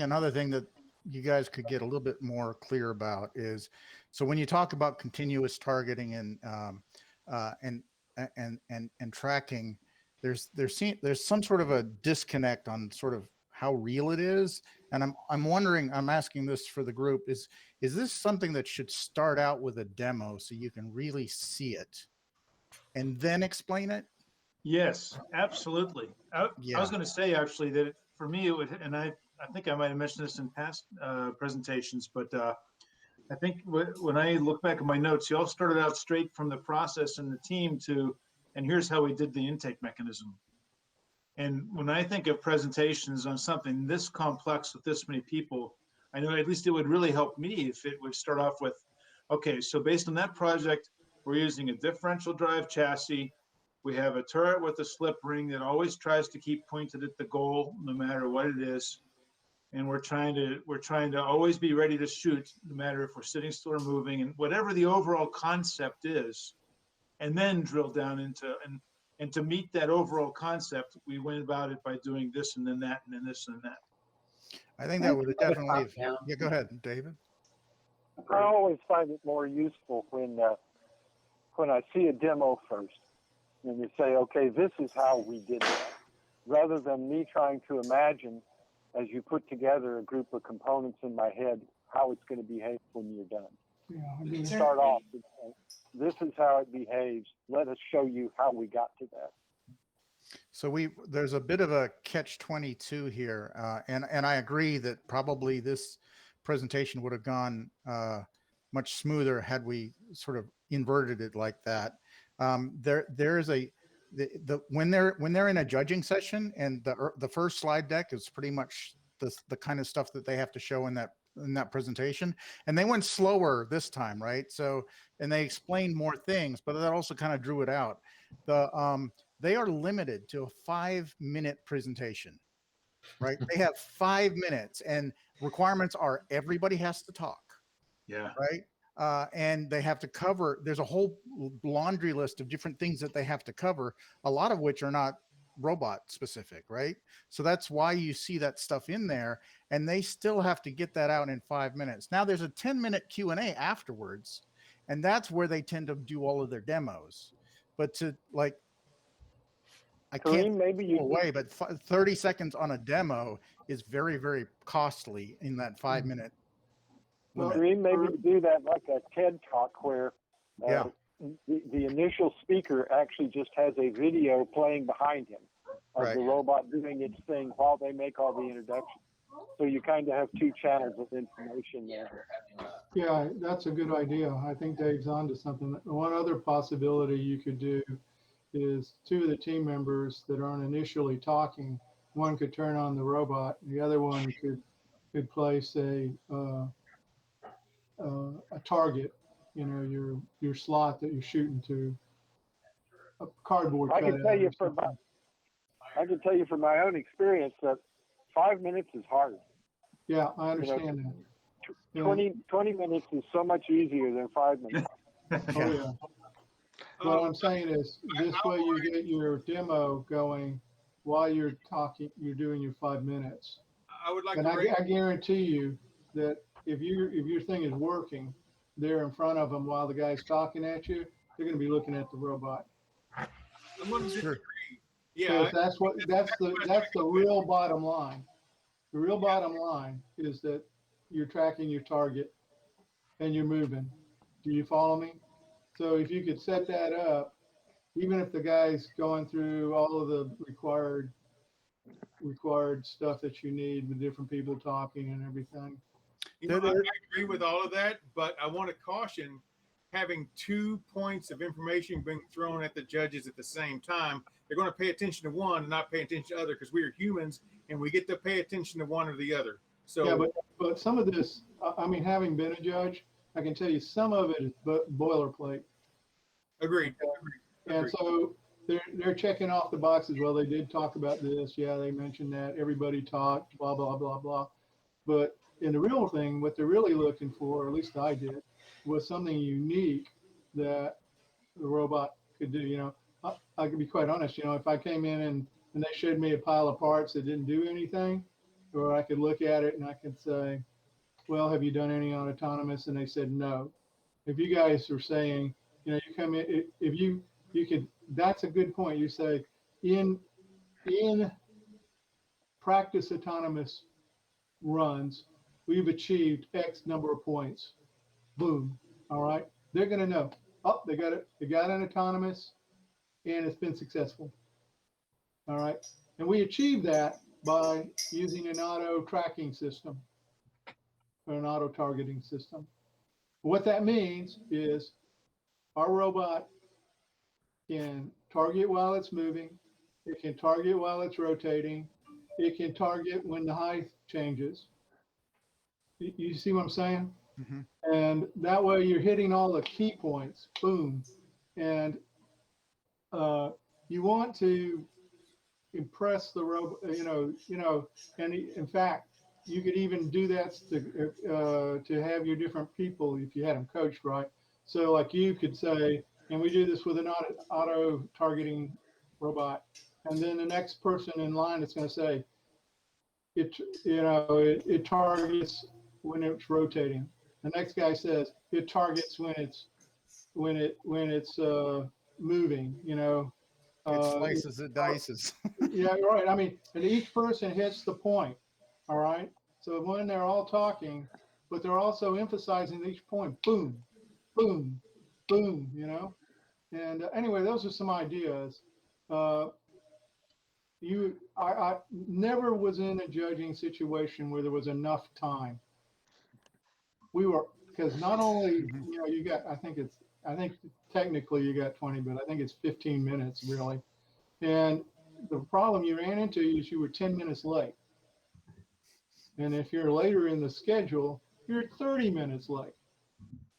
another thing that you guys could get a little bit more clear about is, so when you talk about continuous targeting and tracking, there's some sort of a disconnect on sort of how real it is. And I'm asking this for the group, is this something that should start out with a demo so you can really see it and then explain it? Yes, absolutely. I was going to say actually that for me it would, and I think I might have mentioned this in past presentations, but I think when I look back at my notes, you all started out straight from the process and the team and here's how we did the intake mechanism. And when I think of presentations on something this complex with this many people, I know at least it would really help me if it would start off with, okay, so based on that project, we're using a differential drive chassis. We have a turret with a slip ring that always tries to keep pointed at the goal, no matter what it is. And we're trying to always be ready to shoot, no matter if we're sitting still or moving, and whatever the overall concept is, and then drill down into, and to meet that overall concept, we went about it by doing this and then that and then this and that. I think that would have definitely, yeah, go ahead, David. I always find it more useful when I see a demo first, and you say, okay, this is how we did that, rather than me trying to imagine, as you put together a group of components in my head, how it's going to behave when you're done. Yeah, I You mean, start off with, this is how it behaves. Let us show you how we got to that. So there's a bit of a catch-22 here, and I agree that probably this presentation would have gone much smoother had we sort of inverted it like that. There is when they're in a judging session, and the first slide deck is pretty much the kind of stuff that they have to show in that presentation, and they went slower this time, right? So, and they explained more things, but that also kind of drew it out. They are limited to a 5-minute presentation, right? They have 5 minutes, and requirements are everybody has to talk. Yeah. Right. And they have to cover, there's a whole laundry list of different things that they have to cover, a lot of which are not robot specific, right? So that's why you see that stuff in there, and they still have to get that out in 5 minutes. Now there's a 10-minute Q&A afterwards, and that's where they tend to do all of their demos. But to like, I can't maybe you away, but 30 seconds on a demo is very, very costly in that 5-minute. Kareem, maybe you do that like a TED Talk where Yeah. the initial speaker actually just has a video playing behind him of Right. the robot doing its thing while they make all the introductions. So you kind of have two channels of information there. yeah, that's a good idea. I think Dave's onto something. One other possibility you could do is two of the team members that aren't initially talking, one could turn on the robot, the other one could place a target, you know, your slot that you're shooting to, a cardboard I cutout. can tell you or something. I can tell you from my own experience that 5 minutes is hard. Yeah, I understand that. Yeah. 20 minutes is so much easier than 5 minutes. Oh yeah. What I'm saying is, this way you get your demo going while you're talking. You're doing your 5 minutes. I would like And to raise, I guarantee you that if your thing is working, they're in front of them while the guy's talking at you. They're going to be looking at the robot. I'm going to disagree. Because Yeah, that's the real bottom line. The real bottom line is that you're tracking your target and you're moving. Do you follow me? So if you could set that up, even if the guy's going through all of the required stuff that you need with different people talking and everything. you know, I agree with all of that, but I want to caution having 2 points of information being thrown at the judges at the same time. They're going to pay attention to one and not pay attention to the other because we are humans and we get to pay attention to one or the other. So yeah, but some of this, I mean, having been a judge, I can tell you some of it is boilerplate. Agreed. And so they're checking off the boxes. Well, they did talk about this. Yeah, they mentioned that. Everybody talked, blah, blah, blah, blah. But in the real thing, what they're really looking for, or at least I did, was something unique that the robot could do. You know, I can be quite honest, you know, if I came in and they showed me a pile of parts that didn't do anything, or I could look at it and I could say, well, have you done any on autonomous? And they said no. If you guys are saying, you know, you come in, if you could, that's a good point. You say in practice autonomous runs, we've achieved X number of points. Boom. All right. They're going to know, oh, they got it. They got an autonomous and it's been successful. All right. And we achieved that by using an auto tracking system or an auto targeting system. What that means is our robot can target while it's moving. It can target while it's rotating. It can target when the height changes. You see what I'm saying? Mm-hmm. And that way you're hitting all the key points. Boom. And you want to impress the robot, and in fact, you could even do that to have your different people if you had them coached right. So like you could say, and we do this with an auto targeting robot, and then the next person in line is going to say, it targets when it's rotating. The next guy says it targets when it's moving. It slices, it dices. Yeah, right. I mean, and each person hits the point. All right. So when they're all talking, but they're also emphasizing each point. Boom, boom, boom. And anyway, those are some ideas. I never was in a judging situation where there was enough time. Because not only, you got, I think technically you got 20, but I think it's 15 minutes really. And the problem you ran into is you were 10 minutes late. And if you're later in the schedule, you're 30 minutes late.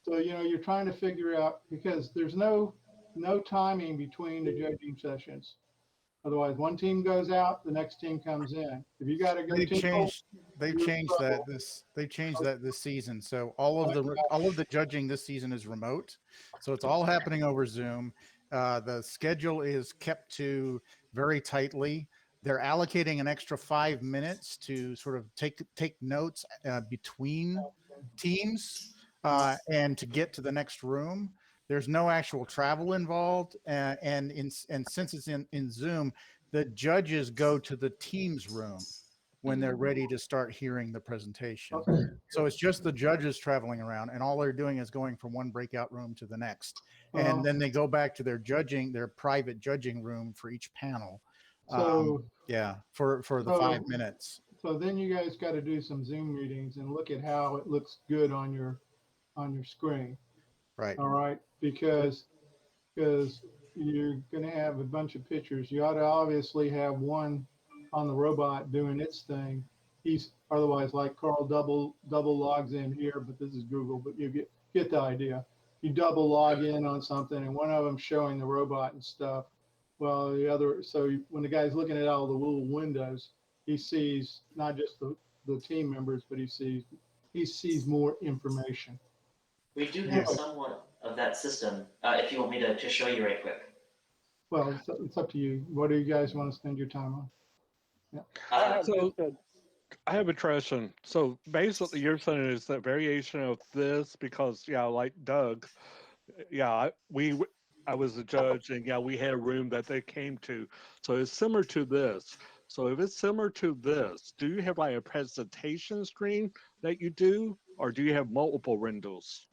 So, you're trying to figure out, because there's no timing between the judging sessions. Otherwise, one team goes out, the next team comes in. If you got to go, They've changed that this season. So all of the judging this season is remote. So it's all happening over Zoom. The schedule is kept to very tightly. They're allocating an extra 5 minutes to sort of take notes between teams and to get to the next room. There's no actual travel involved, and since it's in Zoom, the judges go to the team's room when they're ready to start hearing the presentation. So it's just the judges traveling around, and all they're doing is going from one breakout room to the next, and then they go back to their private judging room for each panel. So for the 5 minutes. So then you guys got to do some Zoom meetings and look at how it looks good on your screen. Right. All right, because you're going to have a bunch of pictures. You ought to obviously have one on the robot doing its thing. He's otherwise, like Carl double logs in here, but this is Google, but you get the idea. You double log in on something, and one of them showing the robot and stuff. Well, the other, so when the guy's looking at all the little windows, he sees not just the team members, but he sees more information. We do have somewhat of that system, if you want me to show you right quick. Well, it's up to you. What do you guys want to spend your time on? I have a question. So basically you're saying it's a variation of this because, like Doug, I was a judge and we had a room that they came to. So it's similar to this. So if it's similar to this, do you have like a presentation screen that you do, or do you have multiple windows?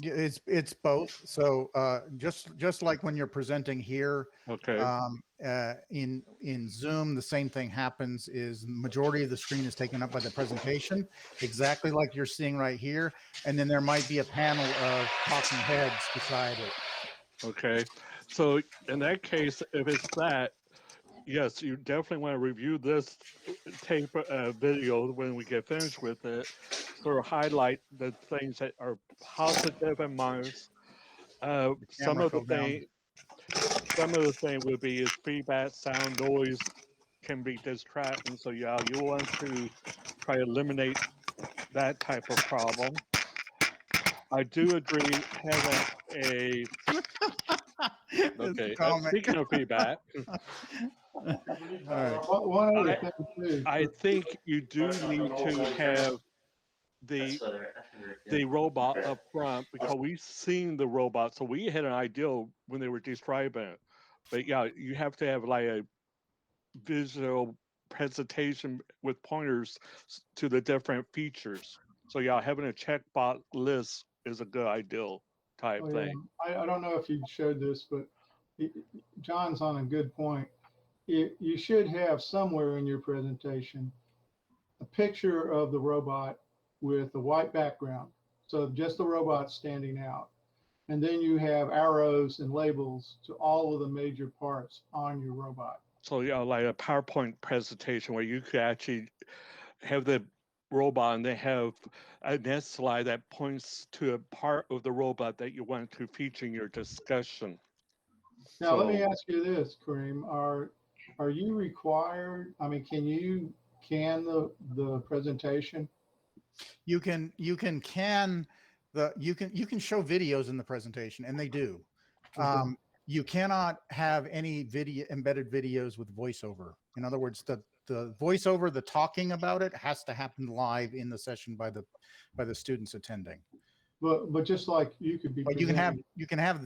Yeah, it's both. So just like when you're presenting here, okay. In Zoom, the same thing happens. Is the majority of the screen is taken up by the presentation, exactly like you're seeing right here, and then there might be a panel of talking heads beside it. Okay, so in that case, if it's that, yes, you definitely want to review this tape video when we get finished with it. Sort of highlight the things that are positive and minus. Some of the thing would be is feedback, sound, noise can be distracting. So you want to try to eliminate that type of problem. I do agree having a okay. Speaking of feedback, I think you do need to have the robot up front, because we've seen the robot, so we had an idea when they were describing it. But you have to have like a visual presentation with pointers to the different features. So having a checkbox list is a good ideal type thing. I don't know if you showed this, but John's on a good point. You should have somewhere in your presentation a picture of the robot with a white background. So just the robot standing out. And then you have arrows and labels to all of the major parts on your robot. So like a PowerPoint presentation where you could actually have the robot and they have a next slide that points to a part of the robot that you want to feature in your discussion. Now, let me So- ask you this, Kareem, are you required, I mean, can you can the presentation? You can show videos in the presentation, and they do. Okay. You cannot have any embedded videos with voiceover. In other words, the voiceover, the talking about it, has to happen live in the session by the students attending. But just like you could be. But you can have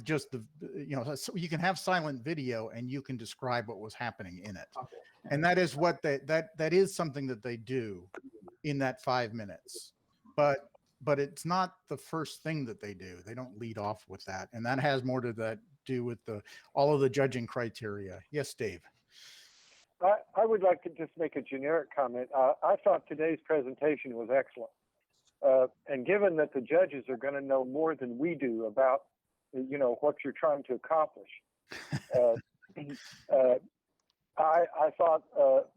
just you can have silent video, and you can describe what was happening in it. Okay. And that is what that is something that they do in that 5 minutes. But it's not the first thing that they do. They don't lead off with that, and that has more to do with all of the judging criteria. Yes, Dave. I would like to just make a generic comment. I thought today's presentation was excellent. And given that the judges are going to know more than we do about, what you're trying to accomplish, I thought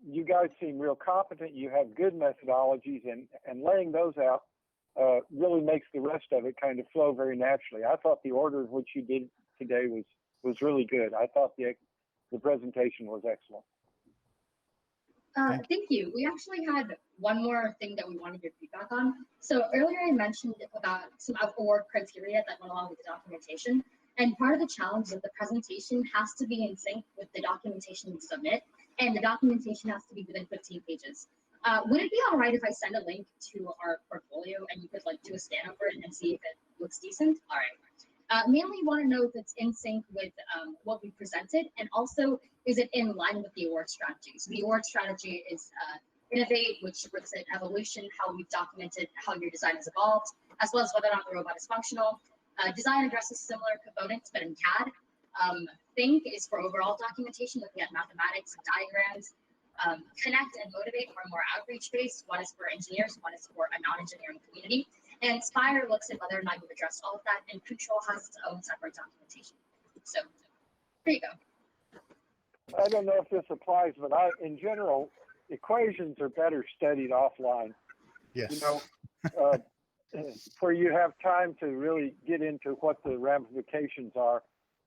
you guys seem real competent. You have good methodologies, and laying those out really makes the rest of it kind of flow very naturally. I thought the order of which you did today was really good. I thought the presentation was excellent. Thank you. We actually had one more thing that we wanted your feedback on. So earlier I mentioned about some award criteria that went along with the documentation. And part of the challenge is that the presentation has to be in sync with the documentation you submit, and the documentation has to be within 15 pages. Would it be all right if I send a link to our portfolio and you could do a scan over it and see if it looks decent? All right. Mainly want to know if it's in sync with what we presented, and also is it in line with the award strategy? So the award strategy is innovate, which looks at evolution, how we've documented how your design has evolved, as well as whether or not the robot is functional. Design addresses similar components, but in CAD. Think is for overall documentation, looking at mathematics and diagrams. Connect and motivate are more outreach-based. One is for engineers, one is for a non-engineering community. And Inspire looks at whether or not you've addressed all of that, and Control has its own separate documentation. So there you go. I don't know if this applies, but in general, equations are better studied offline. Yes. Where you have time to really get into what the ramifications are.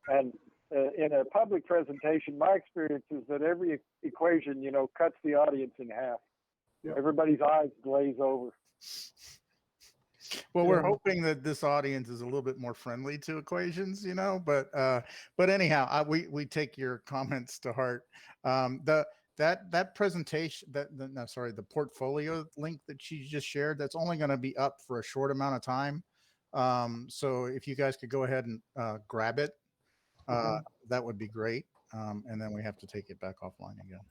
And in a public presentation, my experience is that every equation, cuts the audience in half. Yeah. Everybody's eyes glaze over. Well, we're hoping that this audience is a little bit more friendly to equations, but anyhow, we take your comments to heart. That presentation, the portfolio link that you just shared, that's only going to be up for a short amount of time. So if you guys could go ahead and grab it, that would be great. And then we have to take it back offline again.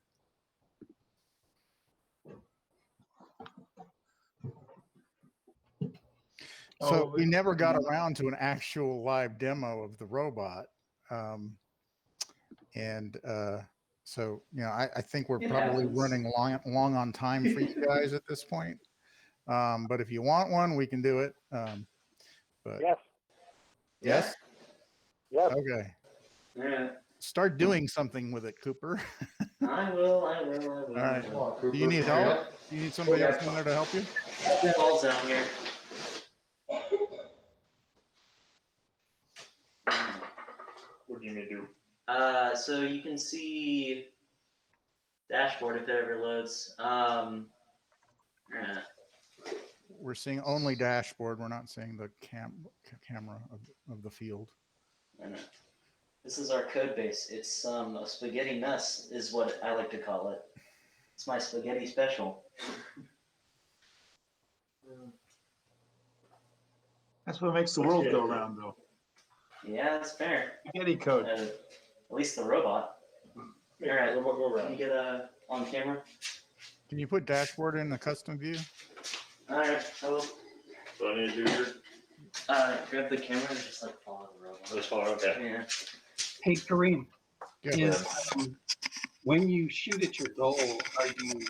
So we never got around to an actual live demo of the robot. So, I think we're probably running long on time for you guys at this point. But if you want one, we can do it. But yes. Yes? Yes. Okay. Yeah. Start doing something with it, Cooper. I will. All right. Do you need help? Do you need somebody else in there to help you? Falls down here. What do you need to do? So you can see dashboard if it ever loads. We're seeing only dashboard. We're not seeing the camera of the field. This is our code base. It's a spaghetti mess, is what I like to call it. It's my spaghetti special. That's what makes the world go round, though. Yeah, that's fair. Spaghetti code. At least the robot. All right, can you get on camera? Can you put dashboard in the custom view? All right, I will. So I need to do your. Grab the camera and just follow the robot. Just follow, okay. Yeah. Hey, Kareem, Yeah. when you shoot at your goal, are you,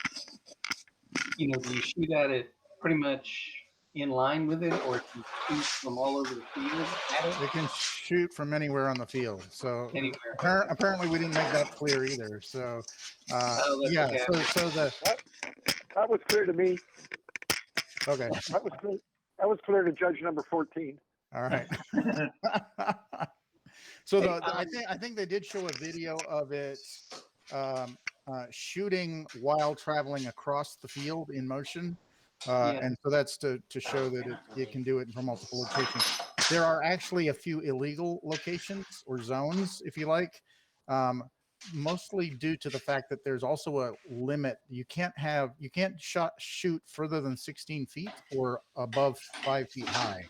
do you shoot at it pretty much in line with it, or do you shoot from all over the field at it? They can shoot from anywhere on the field. So Anywhere. apparently we didn't make that clear either. So yeah, okay. so That was clear to me. Okay. That was clear to judge number 14. All right. So Hey, I think they did show a video of it shooting while traveling across the field in motion. Yeah. And so that's to show that it can do it from multiple locations. There are actually a few illegal locations or zones, if you like, mostly due to the fact that there's also a limit. You can't shoot further than 16 feet or above 5 feet high.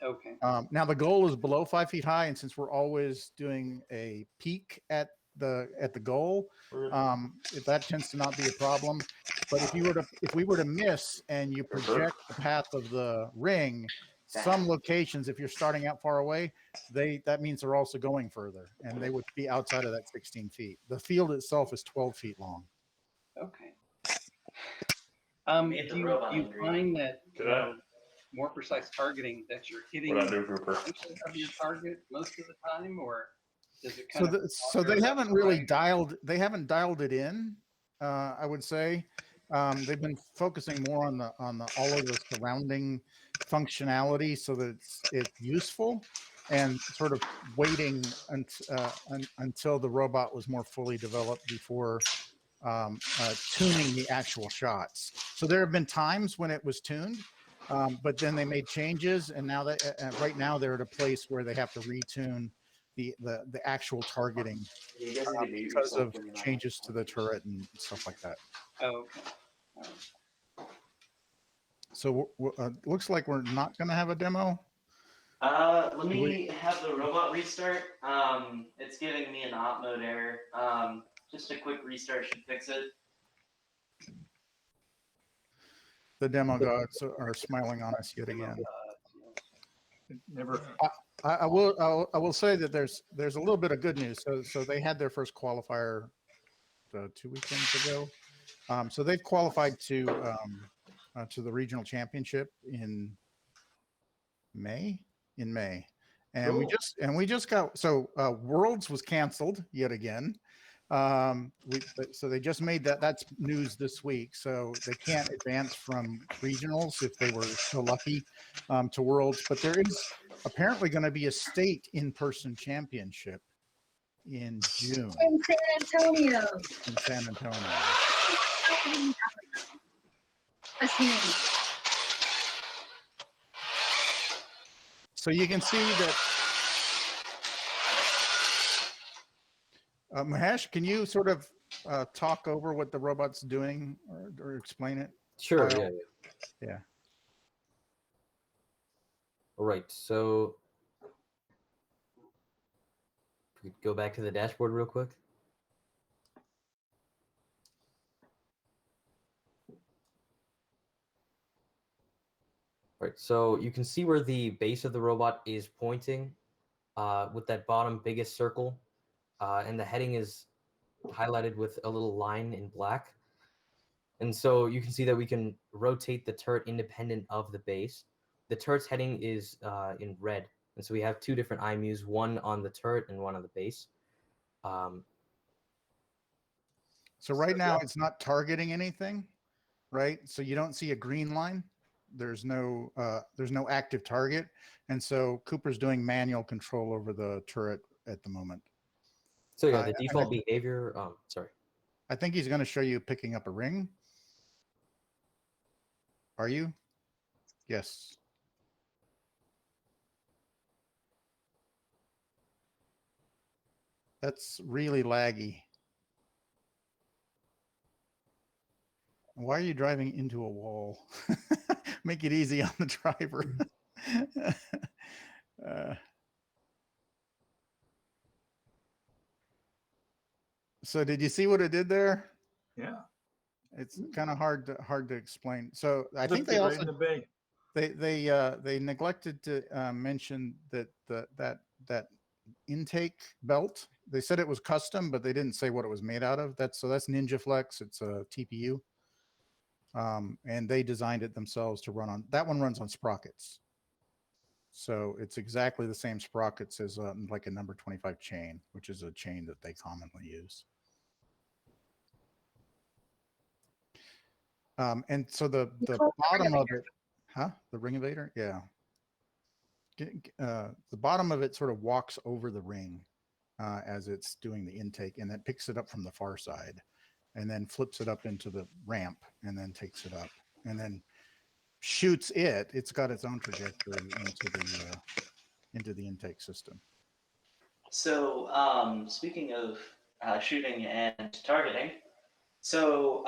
Okay. Now the goal is below 5 feet high, and since we're always doing a peak at the goal, that tends to not be a problem. But if we were to miss and you project the path of the ring, some locations, if you're starting out far away, that means they're also going further, and they would be outside of that 16 feet. The field itself is 12 feet long. Okay. Do you find that more precise targeting that you're hitting What I do, Cooper? of your target most of the time, or does it So kind of? so they haven't really dialed it in. I would say they've been focusing more on the all of the surrounding functionality so that it's useful, and sort of waiting until the robot was more fully developed before tuning the actual shots. So there have been times when it was tuned, but then they made changes, and now that right now they're at a place where they have to retune the actual targeting because of changes to the turret and stuff like that. Oh, okay. So looks like we're not going to have a demo. Let me have the robot restart. It's giving me an op mode error. Just a quick restart should fix it. The demo gods are smiling on us yet again. Never. I will say that there's a little bit of good news. So they had their first qualifier 2 weekends ago. So they've qualified to the regional championship in May. And Cool. we just got Worlds was canceled yet again. So they just made that's news this week. So they can't advance from regionals if they were so lucky to Worlds. But there is apparently going to be a state in-person championship in June In San Antonio. in San Antonio. So you can see that. Mahesh, can you sort of talk over what the robot's doing or explain it? Sure. Yeah. All right. So if we could go back to the dashboard real quick. Right, so you can see where the base of the robot is pointing with that bottom biggest circle, and the heading is highlighted with a little line in black. And so you can see that we can rotate the turret independent of the base. The turret's heading is in red, and so we have two different IMUs, one on the turret and one on the base. So right now it's not targeting anything, right? So you don't see a green line. There's no active target, and so Cooper's doing manual control over the turret at the moment. So yeah, the default behavior. Sorry. I think he's going to show you picking up a ring. Are you? Yes. That's really laggy. Why are you driving into a wall? Make it easy on the driver. So did you see what it did there? Yeah. It's kind of hard to explain. So I think Looked they right also in the bay. they neglected to mention that that intake belt. They said it was custom, but they didn't say what it was made out of. That's Ninja Flex. It's a TPU, and they designed it themselves to run on. That one runs on sprockets, so it's exactly the same sprockets as like a number 25 chain, which is a chain that they commonly use. And so the bottom of it, the ring evader, yeah. the bottom of it sort of walks over the ring as it's doing the intake, and then picks it up from the far side, and then flips it up into the ramp, and then takes it up, and then shoots it. It's got its own trajectory into the intake system. So speaking of shooting and targeting, so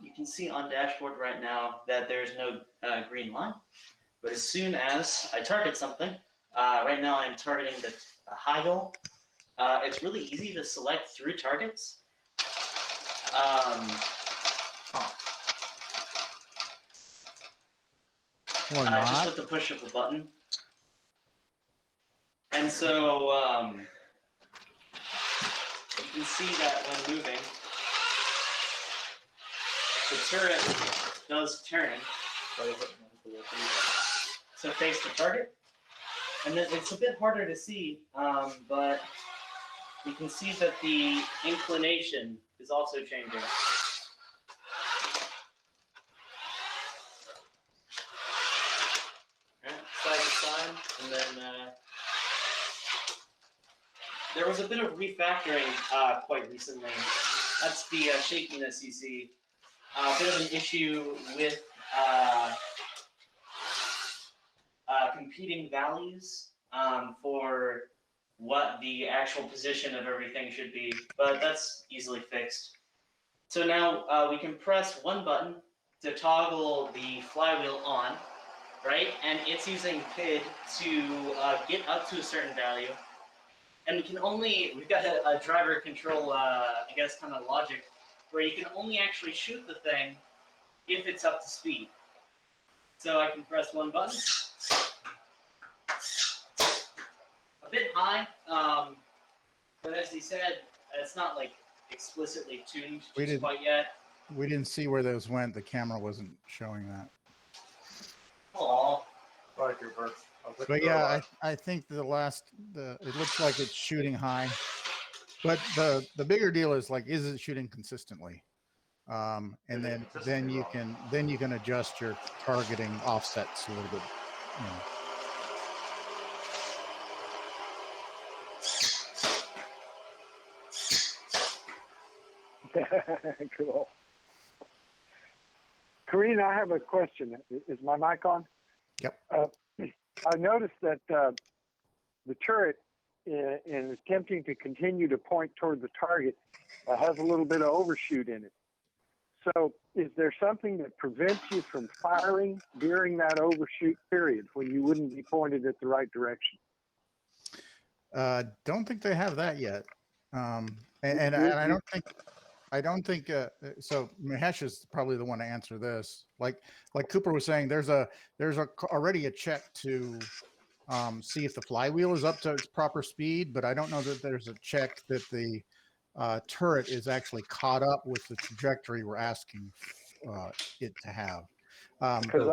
you can see on dashboard right now that there's no green line, but as soon as I target something, right now I'm targeting the high goal. It's really easy to select through targets. Just with the push of the button. And so you can see that when moving, the turret does turn. So face the target. And then it's a bit harder to see, but you can see that the inclination is also changing. Side to side, and then there was a bit of refactoring quite recently. That's the shakiness you see. A bit of an issue with competing values for what the actual position of everything should be, but that's easily fixed. So now we can press one button to toggle the flywheel on, right? And it's using PID to get up to a certain value. And we've got a driver control, I guess, kind of logic, where you can only actually shoot the thing if it's up to speed. So I can press one button. A bit high, but as he said, it's not like explicitly tuned just quite yet. We didn't see where those went. The camera wasn't showing that. Aww. But yeah, I think it looks like it's shooting high, but the bigger deal is like, is it shooting consistently? And then you can adjust your targeting offsets a little bit. Cool. Karina, I have a question. Is my mic on? Yep. I noticed that the turret, in attempting to continue to point toward the target, has a little bit of overshoot in it. So is there something that prevents you from firing during that overshoot period when you wouldn't be pointed at the right direction? Don't think they have that yet. And I don't think so. Mahesh is probably the one to answer this. Like Cooper was saying, there's already a check to see if the flywheel is up to its proper speed, but I don't know that there's a check that the turret is actually caught up with the trajectory we're asking it to have. Because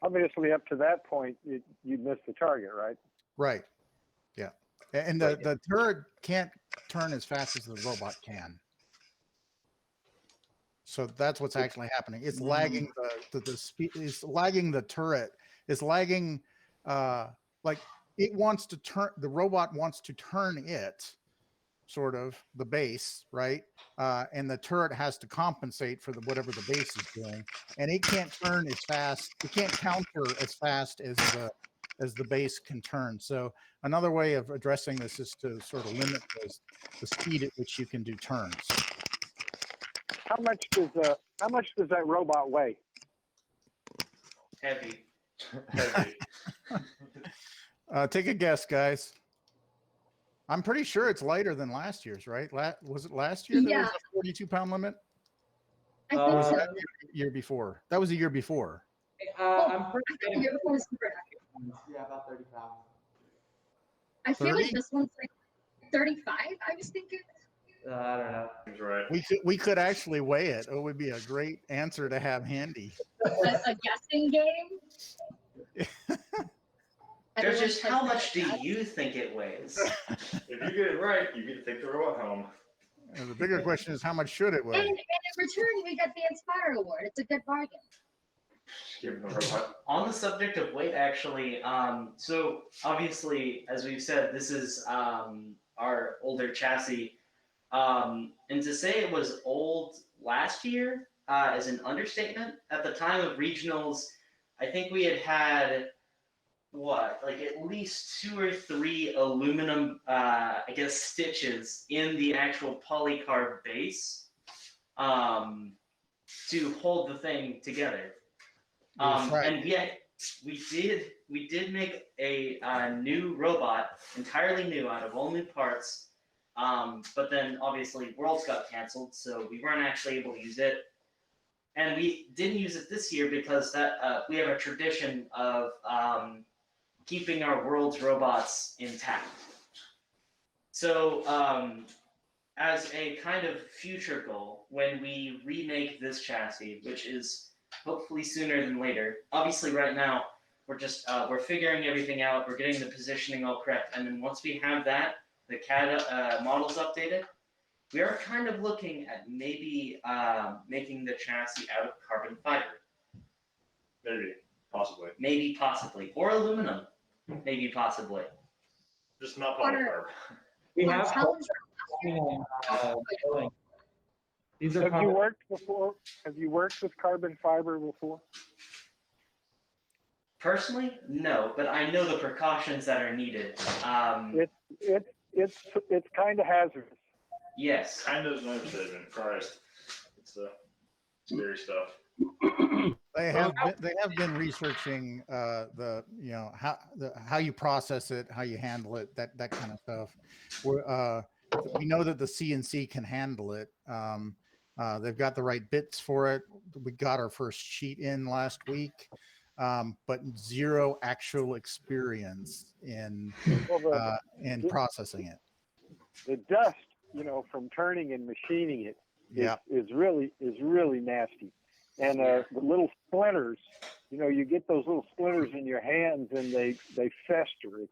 obviously, up to that point, you'd miss the target, right? Right. Yeah. And the turret can't turn as fast as the robot can. So that's what's actually happening. It's lagging the speed. It's lagging the turret. It's lagging, like it wants to turn. The robot wants to turn it, sort of the base, right? And the turret has to compensate for whatever the base is doing, and it can't turn as fast. It can't counter as fast as the base can turn. So another way of addressing this is to sort of limit the speed at which you can do turns. How much does that robot weigh? Heavy. Take a guess, guys. I'm pretty sure it's lighter than last year's, right? Was it last year? There was a 42-pound limit. I think was so. that the year before? That was the year before. I'm pretty the year before was super heavy. Yeah, about 30 pounds. I feel 30? like this one's like 35. I was thinking. I don't know. Right. We could actually weigh it. It would be a great answer to have handy. A guessing game. Judges, how much do you think it weighs? If you get it right, you get to take the robot home. And the bigger question is, how much should it weigh? And in return, we get the Inspire Award. It's a good bargain. On the subject of weight, actually, so obviously, as we've said, this is our older chassis. And to say it was old last year is an understatement. At the time of regionals, I think we had what, like at least 2 or 3 aluminum, I guess, stitches in the actual polycarb base to hold the thing together. And yet we did make a new robot, entirely new, out of all new parts. But then obviously Worlds got canceled, so we weren't actually able to use it. And we didn't use it this year because that we have a tradition of keeping our Worlds robots intact. So as a kind of future goal, when we remake this chassis, which is hopefully sooner than later. Obviously, right now we're just we're figuring everything out. We're getting the positioning all correct, and then once we have that, the CAD models updated, we are kind of looking at maybe making the chassis out of carbon fiber. Maybe possibly, or aluminum. Maybe possibly. Just not polycarb. We have. These are Have you worked before? Have you worked with carbon fiber before? Personally, no, but I know the precautions that are needed. It's kind of hazardous. Yes. Kind of an understatement. Christ, it's scary stuff. They have been researching how you process it, how you handle it, that kind of stuff. We know that the CNC can handle it. They've got the right bits for it. We got our first sheet in last week, but zero actual experience in processing it. The dust, from turning and machining it, is really nasty. And the little splinters, you get those little splinters in your hands and they fester.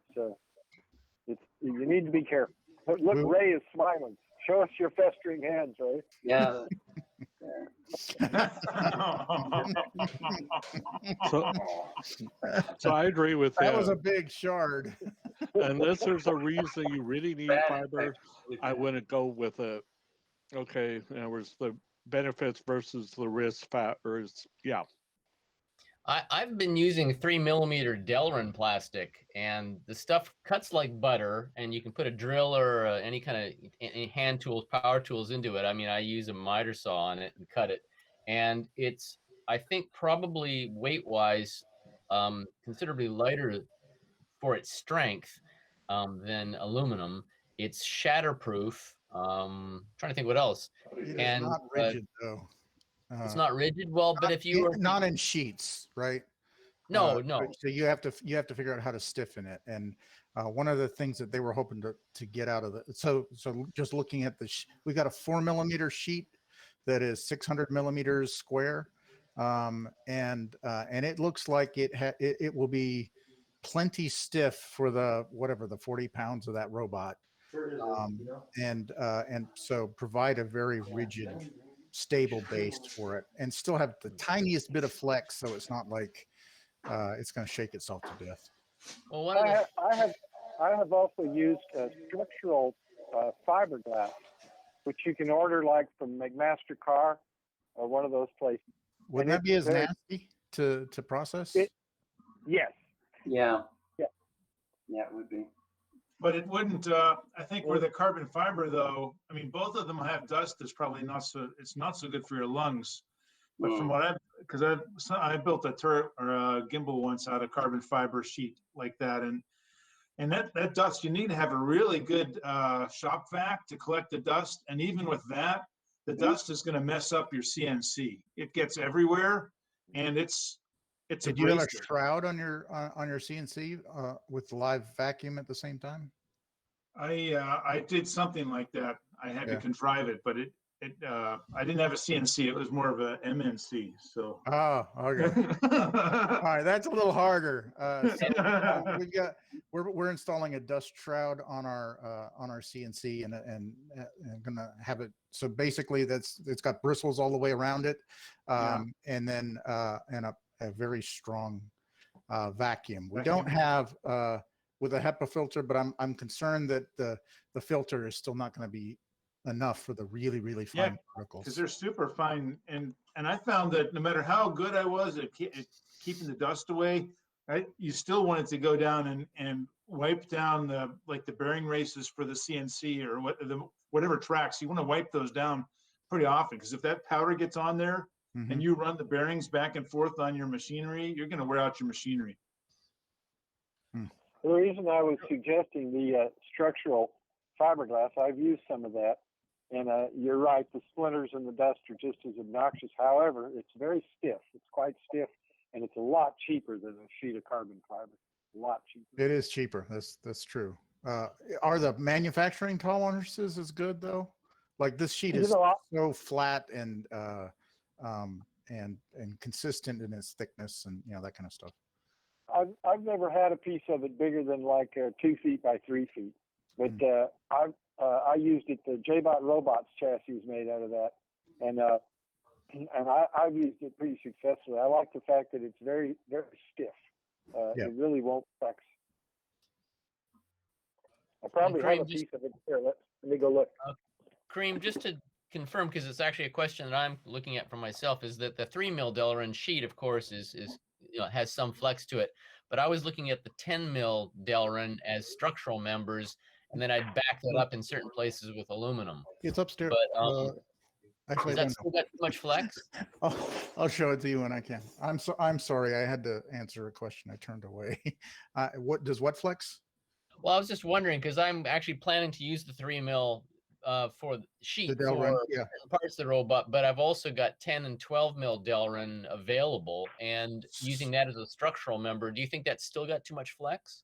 You need to be careful. Look, Ray is smiling. Show us your festering hands, Ray. Yeah. So I agree with that. That was a big shard. Unless there's a reason you really need fiber, I wouldn't go with it. Okay, in other words, the benefits versus the risk factors. Yeah. I've been using 3mm Delrin plastic, and the stuff cuts like butter, and you can put a drill or any kind of any hand tools, power tools into it. I mean, I use a miter saw on it and cut it, and it's, I think, probably weight-wise, considerably lighter for its strength than aluminum. It's shatterproof. Trying to think what else. It is not rigid though. It's not rigid. Well, but if you were not in sheets, right? No. So you have to figure out how to stiffen it. And one of the things that they were hoping to get out of it. So just looking at we got a 4mm sheet that is 600 millimeters square, and it looks like it will be plenty stiff for the 40 pounds of that robot, and so provide a very rigid, stable base for it, and still have the tiniest bit of flex, so it's not like it's going to shake itself to death. Well, I have also used structural fiberglass, which you can order like from McMaster Car or one of those places. Wouldn't that be as nasty to process? Yes. Yeah, it would be. But it wouldn't, I think with the carbon fiber though, I mean, both of them have dust that's probably it's not so good for your lungs. But from what I built a turret or a gimbal once out of carbon fiber sheet like that. And that dust, you need to have a really good shop vac to collect the dust. And even with that, the dust is going to mess up your CNC. It gets everywhere, and it's Did you have a shroud on your CNC with the live vacuum at the same time? I did something like that. I had to contrive it, but I didn't have a CNC. It was more of a MNC. So. Oh, okay. All right, that's a little harder. We're installing a dust shroud on our CNC and gonna have it. So basically, it's got bristles all the way around it, and then a very strong vacuum. We don't have with a HEPA filter, but I'm concerned that the filter is still not going to be enough for the really fine particles. Because they're super fine, and I found that no matter how good I was at keeping the dust away, you still wanted to go down and wipe down the bearing races for the CNC or whatever tracks. You want to wipe those down pretty often, because if that powder gets on there and you run the bearings back and forth on your machinery, you're going to wear out your machinery. The reason I was suggesting the structural fiberglass, I've used some of that, and you're right, the splinters and the dust are just as obnoxious. However, it's very stiff. It's quite stiff, and it's a lot cheaper than a sheet of carbon fiber. A lot cheaper. It is cheaper. That's true. Are the manufacturing tolerances as good though? Like this sheet is so flat and consistent in its thickness and that kind of stuff. I've never had a piece of it bigger than like 2 feet by 3 feet, but I used it. The JBot Robots chassis is made out of that, and I've used it pretty successfully. I like the fact that it's very stiff. It really won't flex. I probably have a piece of it here. Let me go look. Kareem, just to confirm, because it's actually a question that I'm looking at for myself, is that the 3 mil Delrin sheet, of course, is has some flex to it, but I was looking at the 10 mil Delrin as structural members, and then I'd back that up in certain places with aluminum. It's upstairs. But actually, is that still got too much flex? I'll show it to you when I can. I'm sorry, I had to answer a question I turned away. What flex? Well, I was just wondering, because I'm actually planning to use the 3 mil for the sheet for certain parts of the robot, but I've also got 10 and 12 mil Delrin available, and using that as a structural member. Do you think that's still got too much flex?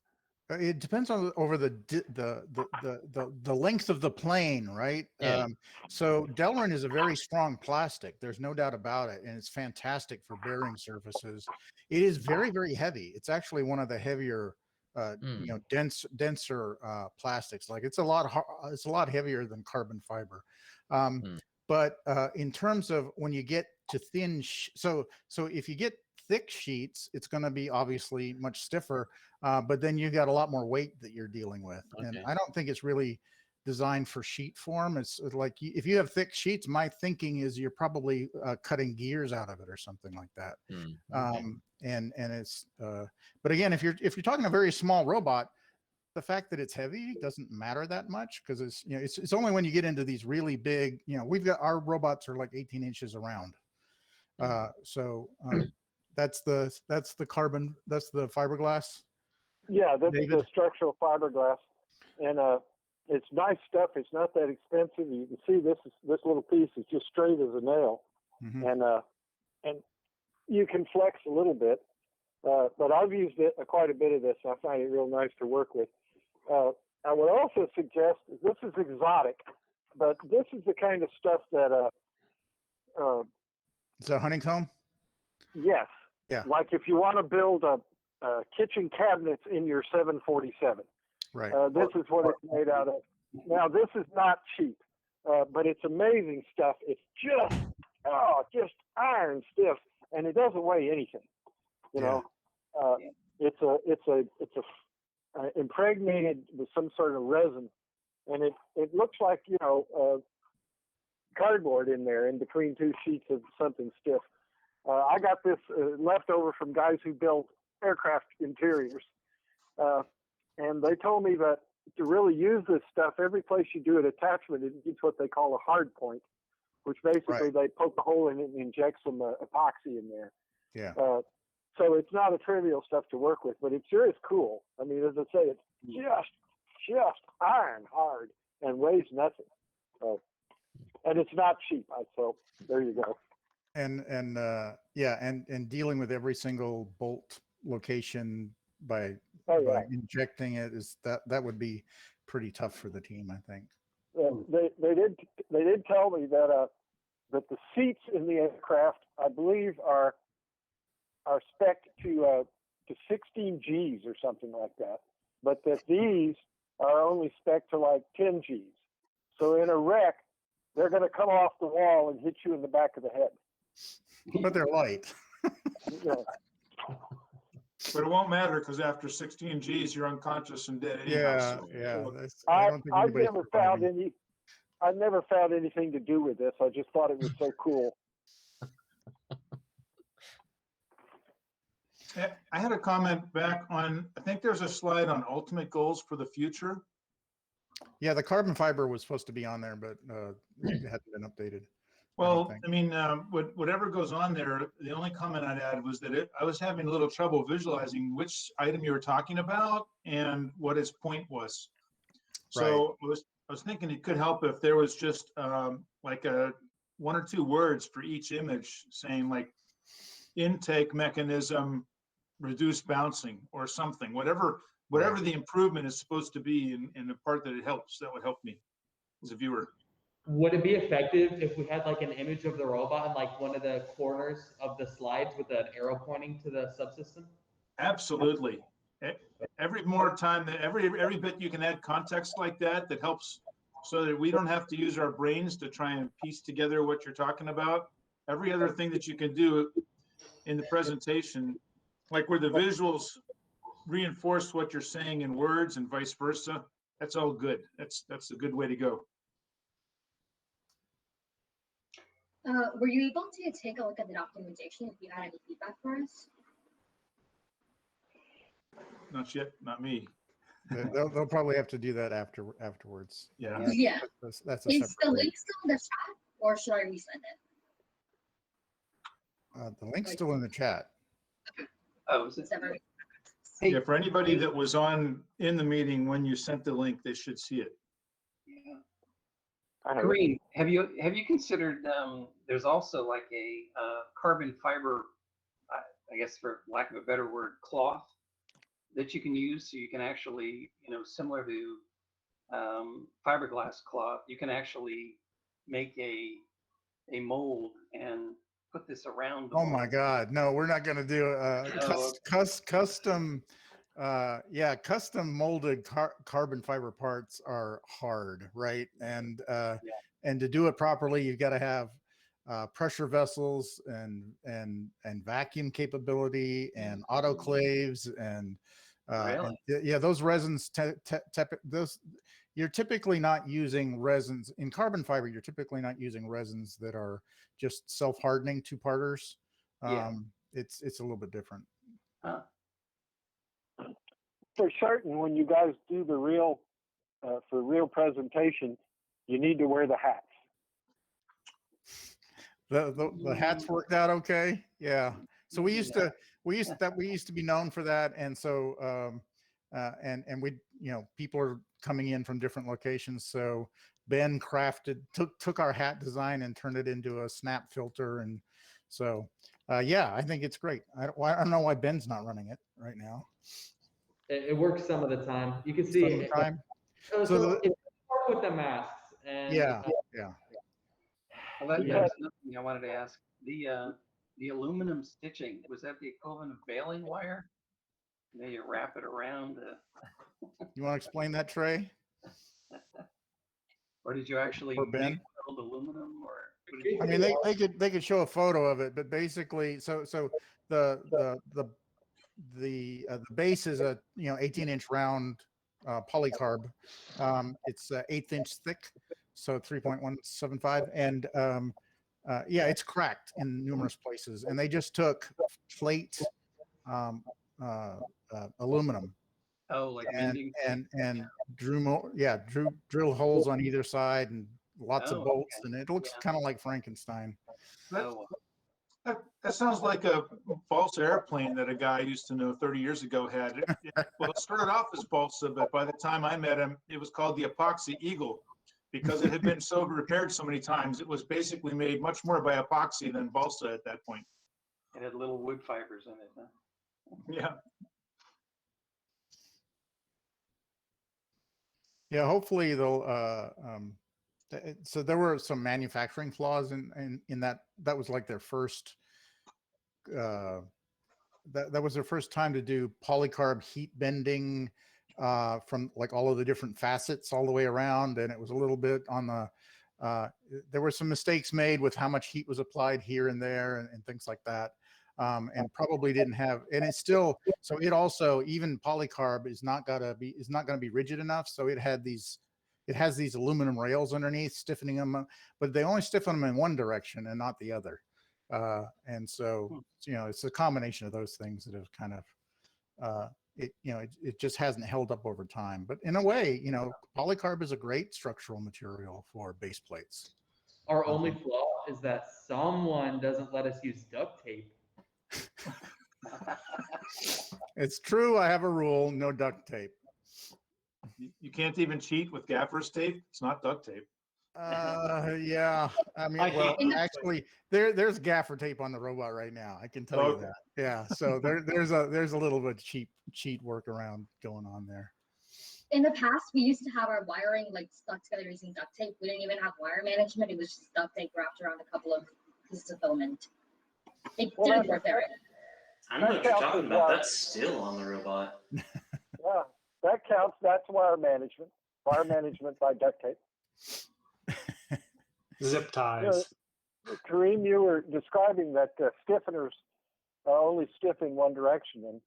It depends on the length of the plane, right? Yeah. So Delrin is a very strong plastic. There's no doubt about it, and it's fantastic for bearing surfaces. It is very heavy. It's actually one of the heavier, denser plastics. Like it's a lot heavier than carbon fiber. But in terms of when you get to thin, so if you get thick sheets, it's going to be obviously much stiffer, but then you got a lot more weight that you're dealing with. And I don't think it's really designed for sheet form. It's like if you have thick sheets, my thinking is you're probably cutting gears out of it or something like that. And it's but again, if you're talking a very small robot, the fact that it's heavy doesn't matter that much, because it's only when you get into these really big, we've got our robots are like 18 inches around. That's the carbon, that's the fiberglass. Yeah, that's David? the structural fiberglass, and it's nice stuff. It's not that expensive. You can see this little piece is just straight as a nail, and you can flex a little bit. But I've used quite a bit of this. And I find it real nice to work with. I would also suggest, this is exotic, but this is the kind of stuff that is that honeycomb? Yes. Yeah. Like if you want to build a kitchen cabinets in your 747. Right. This is what it's made out of. Now, this is not cheap, but it's amazing stuff. It's just iron stiff, and it doesn't weigh anything. It's impregnated with some sort of resin, and it looks like cardboard in there in between two sheets of something stiff. I got this left over from guys who build aircraft interiors, and they told me that to really use this stuff, every place you do an attachment, it gets what they call a hard point, which basically they poke a hole in it and inject some epoxy in there. Yeah. So it's not a trivial stuff to work with, but it sure is cool. I mean, as I say, it's just iron hard and weighs nothing. And it's not cheap. So there you go. And dealing with every single bolt location by injecting it that would be pretty tough for the team, I think. They did tell me that the seats in the aircraft, I believe, are spec to 16 Gs or something like that, but that these are only spec to like 10 Gs. So in a wreck, they're going to come off the wall and hit you in the back of the head. But they're light. But it won't matter because after 16 Gs, you're unconscious and dead anyhow. Yeah, so- yeah. I don't think I've anybody's never surviving. found any. I've never found anything to do with this. I just thought it was so cool. I had a comment back on, I think there's a slide on ultimate goals for the future. Yeah, the carbon fiber was supposed to be on there, but it hadn't been updated. Well, I mean, whatever goes on there, the only comment I'd add was that I was having a little trouble visualizing which item you were talking about and what its point was. So I was thinking it could help if there was just like one or two words for each image saying like intake mechanism, reduce bouncing or something, whatever the improvement is supposed to be in the part that it helps, that would help me as a viewer. Would it be effective if we had like an image of the robot in like one of the corners of the slides with an arrow pointing to the subsystem? Absolutely. Every more time that every bit you can add context like that, that helps so that we don't have to use our brains to try and piece together what you're talking about. Every other thing that you can do in the presentation, like where the visuals reinforce what you're saying in words and vice versa, that's all good. That's a good way to go. Were you able to take a look at the documentation if you had any feedback for us? Not yet, not me. They'll probably have to do that afterwards. Yeah. Yeah. That's a Is separate the thing. link still in the chat, or should I resend it? The link's still in the chat. Oh, is it? Yeah, for anybody that was in the meeting when you sent the link, they should see it. Green, have you considered? There's also like a carbon fiber, I guess for lack of a better word, cloth that you can use. So you can actually, similar to fiberglass cloth, you can actually make a mold and put this around. Oh my God, no, we're not going to do custom. Custom molded carbon fiber parts are hard, right? And to do it properly, you've got to have pressure vessels and vacuum capability and autoclaves and those resins. You're typically not using resins in carbon fiber. You're typically not using resins that are just self-hardening two-parters. It's a little bit different. For certain, when you guys do the real presentation, you need to wear the hats. The hats worked out okay. Yeah. So we used to be known for that, and so and we people are coming in from different locations. So Ben took our hat design and turned it into a snap filter, and so I think it's great. I don't know why Ben's not running it right now. It works some of the time. You can see it. So it works with the masks. And yeah. Well, that's another thing I wanted to ask. The aluminum stitching, was that the equivalent of baling wire? And then you wrap it around. You want to explain that, Trey? Or did you actually Or Ben? make filled aluminum? Or what did you I mean, they could show a photo of it, but basically, so the base is a 18-inch round polycarb. It's 1/8 inch thick, so 3.175, and it's cracked in numerous places. And they just took plate aluminum. Oh, like and drill holes on either side and lots of bolts, and it looks kind of like Frankenstein. That sounds like a balsa airplane that a guy used to know 30 years ago had. Well, it started off as balsa, but by the time I met him, it was called the Epoxy Eagle because it had been so repaired so many times. It was basically made much more by epoxy than balsa at that point. It had little wood fibers in it, huh? Yeah. Yeah, hopefully they'll. So there were some manufacturing flaws in that. That was like their first. That was their first time to do polycarb heat bending from like all of the different facets all the way around, and it was a little bit on the. There were some mistakes made with how much heat was applied here and there and things like that. and probably didn't have, and it's still, so it also, even polycarb is not going to be rigid enough. So it has these aluminum rails underneath, stiffening them, but they only stiffen them in one direction and not the other. And so, it's a combination of those things that have kind of, it just hasn't held up over time. But in a way, polycarb is a great structural material for base plates. Our only flaw is that someone doesn't let us use duct tape. It's true. I have a rule: no duct tape. You can't even cheat with gaffer's tape. It's not duct tape. Yeah. I mean, well, actually, there's gaffer tape on the robot right now. I can tell you that. Yeah. So there's a little bit of cheat workaround going on there. In the past, we used to have our wiring like stuck together using duct tape. We didn't even have wire management. It was just duct tape wrapped around a couple of pieces of filament. It didn't work there. I know what you're talking about. That's still on the robot. Yeah, that counts. That's wire management. Wire management by duct tape. Zip ties. Kareem, you were describing that stiffeners only stiff in one direction,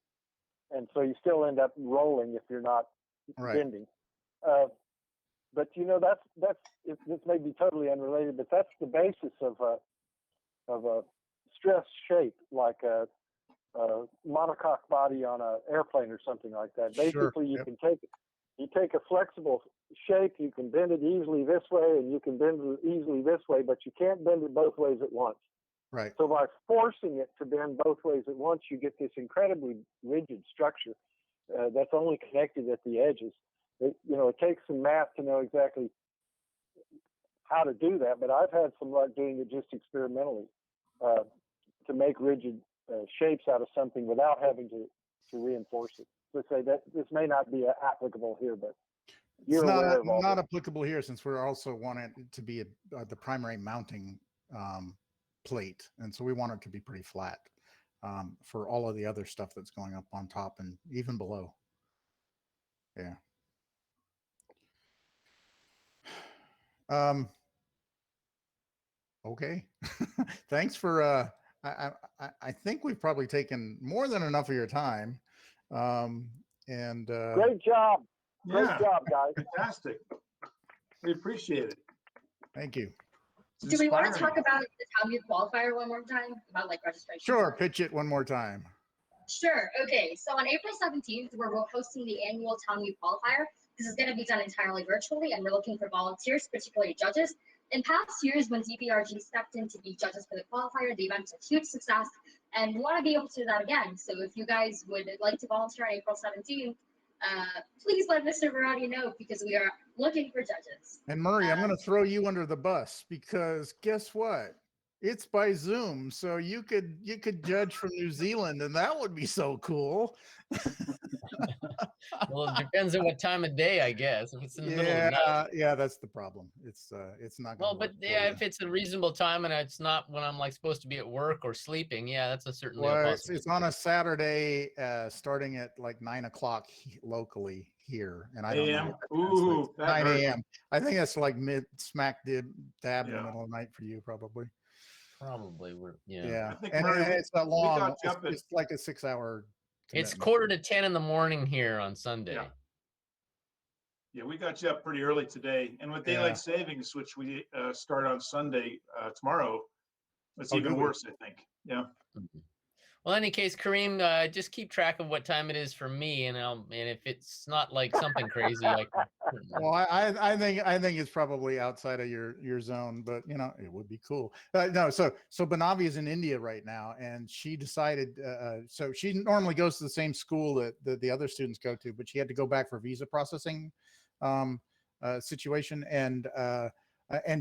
and so you still end up rolling if you're not bending. But that's this may be totally unrelated, but that's the basis of a stress shape, like a monocoque body on an airplane or something like that. Basically, you can take a flexible shape, you can bend it easily this way, and you can bend it easily this way, but you can't bend it both ways at once. Right. So by forcing it to bend both ways at once, you get this incredibly rigid structure that's only connected at the edges. It takes some math to know exactly how to do that, but I've had some luck doing it just experimentally to make rigid shapes out of something without having to reinforce it. Let's say that this may not be applicable here, but you're aware of all not applicable here, since we're also wanting it to be the primary mounting plate, and so we want it to be pretty flat for all of the other stuff that's going up on top and even below. Yeah. Okay. Thanks for I think we've probably taken more than enough of your time. And great job. Great Yeah. job, guys. Fantastic. We appreciate it. Thank you. Do we want to talk about the Town View Qualifier one more time? About like registration? Sure, pitch it one more time. Sure. Okay. So on April 17th, we're hosting the annual Town View Qualifier. This is going to be done entirely virtually, and we're looking for volunteers, particularly judges. In past years, when DPRG stepped in to be judges for the qualifier, the event was a huge success, and we want to be able to do that again. So if you guys would like to volunteer on April 17th, please let Mr. Verratti know, because we are looking for judges. And Murray, I'm going to throw you under the bus, because guess what? It's by Zoom, so you could judge from New Zealand, and that would be so cool. Well, it depends on what time of day, I guess. If it's in the middle of the night. Yeah, that's the problem. It's not. Well, but yeah, if it's a reasonable time and it's not when I'm like supposed to be at work or sleeping, yeah, that's a certainly a possibility. It's on a Saturday, starting at like 9 o'clock locally here, and I don't know. Ooh, 9 a.m. I think that's like smack dab in the middle of the night for you, probably. Probably Yeah, I think and Murray, it's not long. got you It's like a 6-hour. It's commitment. 9:45 in the morning here on Sunday. Yeah, we got you up pretty early today. And with daylight savings, which we start on Sunday tomorrow, it's even worse, I think. Yeah. Well, in any case, Kareem, just keep track of what time it is for me, and if it's not like something crazy, I can. Well, I think it's probably outside of your zone, but it would be cool. No, so Banavi is in India right now, and she decided. So she normally goes to the same school that the other students go to, but she had to go back for visa processing situation, and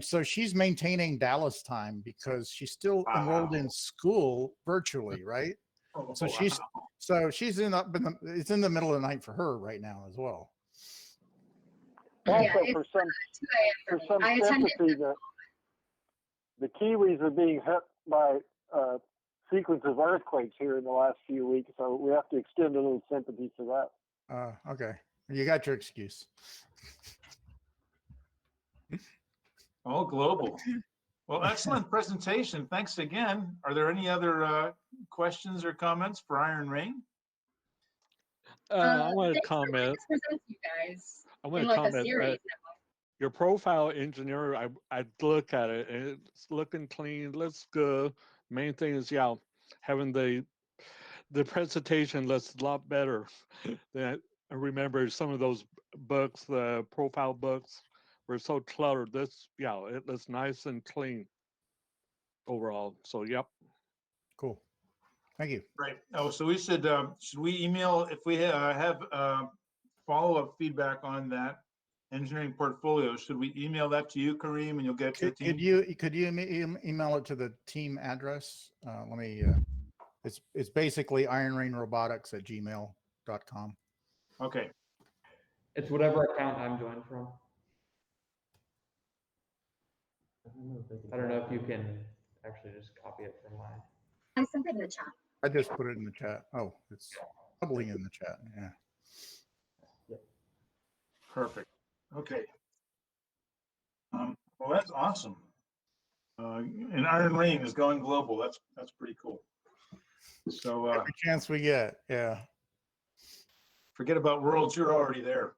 so she's maintaining Dallas time because she's still enrolled in school virtually, right? So she's it's in the middle of the night for her right now as well. Also, for some sympathy, the Kiwis are being hit by a sequence of earthquakes here in the last few weeks, so we have to extend a little sympathy for that. Okay, you got your excuse. All global. Well, excellent presentation. Thanks again. Are there any other questions or comments for Iron Reign? I want to Thanks for letting comment. us present to you guys I want in to like a comment series that your profile engineer, I look at it and it's looking clean, looks good. Main thing is, yeah, having the presentation looks a lot better than I remember some of those books, the profile books were so cluttered. This, yeah, it looks nice and clean overall. So, yep. Cool. Thank you. Right. Oh, so we should we email if we have follow-up feedback on that engineering portfolio? Should we email that to you, Kareem, and you'll get to the team? Could you email it to the team address? Let me. It's basically Iron Reign Robotics at gmail.com. Okay. It's whatever account I'm joined from. I don't know if you can actually just copy it from mine. I sent it in the chat. I just put it in the chat. Oh, it's probably in the chat. Yeah. Perfect. Okay. Well, that's awesome. And Iron Reign is going global. That's pretty cool. So every chance we get, yeah. Forget about worlds. You're already there.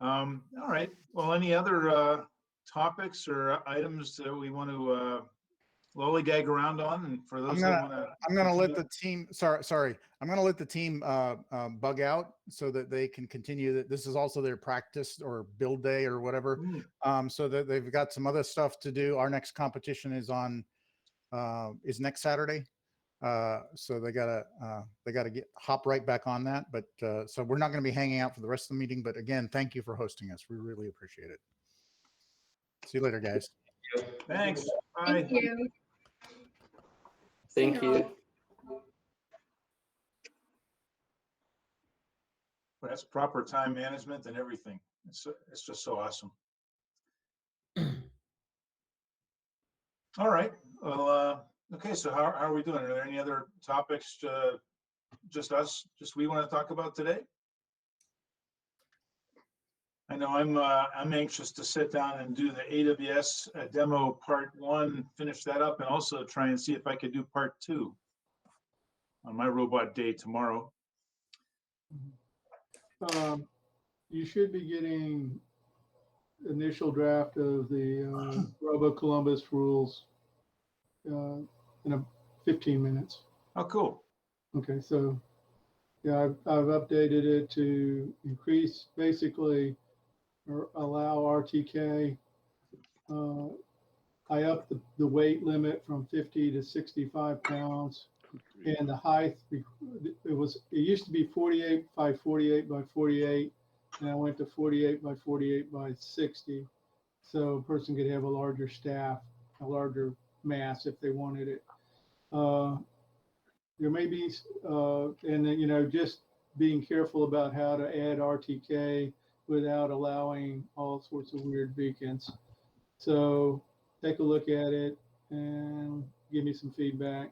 All right. Well, any other topics or items that we want to lollygag around on? And for those that want to, I'm gonna let the team. Sorry. I'm gonna let the team bug out so that they can continue. That this is also their practice or build day or whatever. So that they've got some other stuff to do. Our next competition is on is next Saturday. So they gotta hop right back on that. But so we're not gonna be hanging out for the rest of the meeting. But again, thank you for hosting us. We really appreciate it. See you later, guys. Thanks. Bye. Thank you. Thank you. Well, that's proper time management and everything. It's just so awesome. All right. Well, okay. So how are we doing? Are there any other topics? Just us? Just we want to talk about today? I know I'm anxious to sit down and do the AWS demo part 1, finish that up, and also try and see if I could do part 2 on my robot day tomorrow. You should be getting initial draft of the Robo Columbus rules in 15 minutes. Oh, cool. Okay, so yeah, I've updated it to increase basically or allow RTK. I upped the weight limit from 50 to 65 pounds, and the height it used to be 48 by 48 by 48, and I went to 48 by 48 by 60, so a person could have a larger staff, a larger mass if they wanted it. There may be, and then, just being careful about how to add RTK without allowing all sorts of weird beacons. So take a look at it and give me some feedback.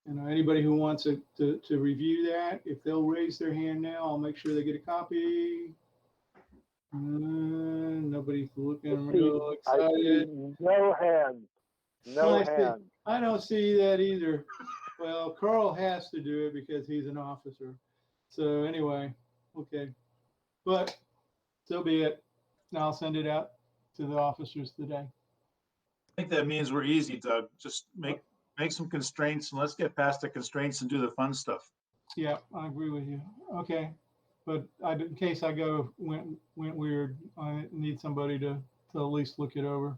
Anybody who wants to review that, if they'll raise their hand now, I'll make sure they get a copy. Nobody's looking real excited. No hands. No hands. I don't see that either. Well, Carl has to do it because he's an officer. So anyway, okay. But so be it. Now I'll send it out to the officers today. I think that means we're easy, Doug. Just make some constraints and let's get past the constraints and do the fun stuff. Yeah, I agree with you. Okay. But in case I went weird, I need somebody to at least look it over.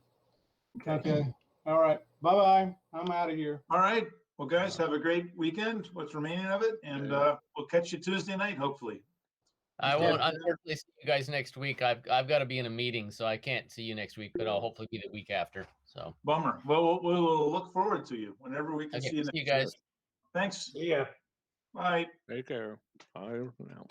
Okay. All right. Bye-bye. I'm out of here. All right. Well, guys, have a great weekend, what's remaining of it, and we'll catch you Tuesday night, hopefully. I won't unfortunately see you guys next week. I've got to be in a meeting, so I can't see you next week, but I'll hopefully be the week after. So bummer. Well, we'll look forward to you whenever we can see you next you guys. Thanks. Yeah. Bye. Take care. Bye now.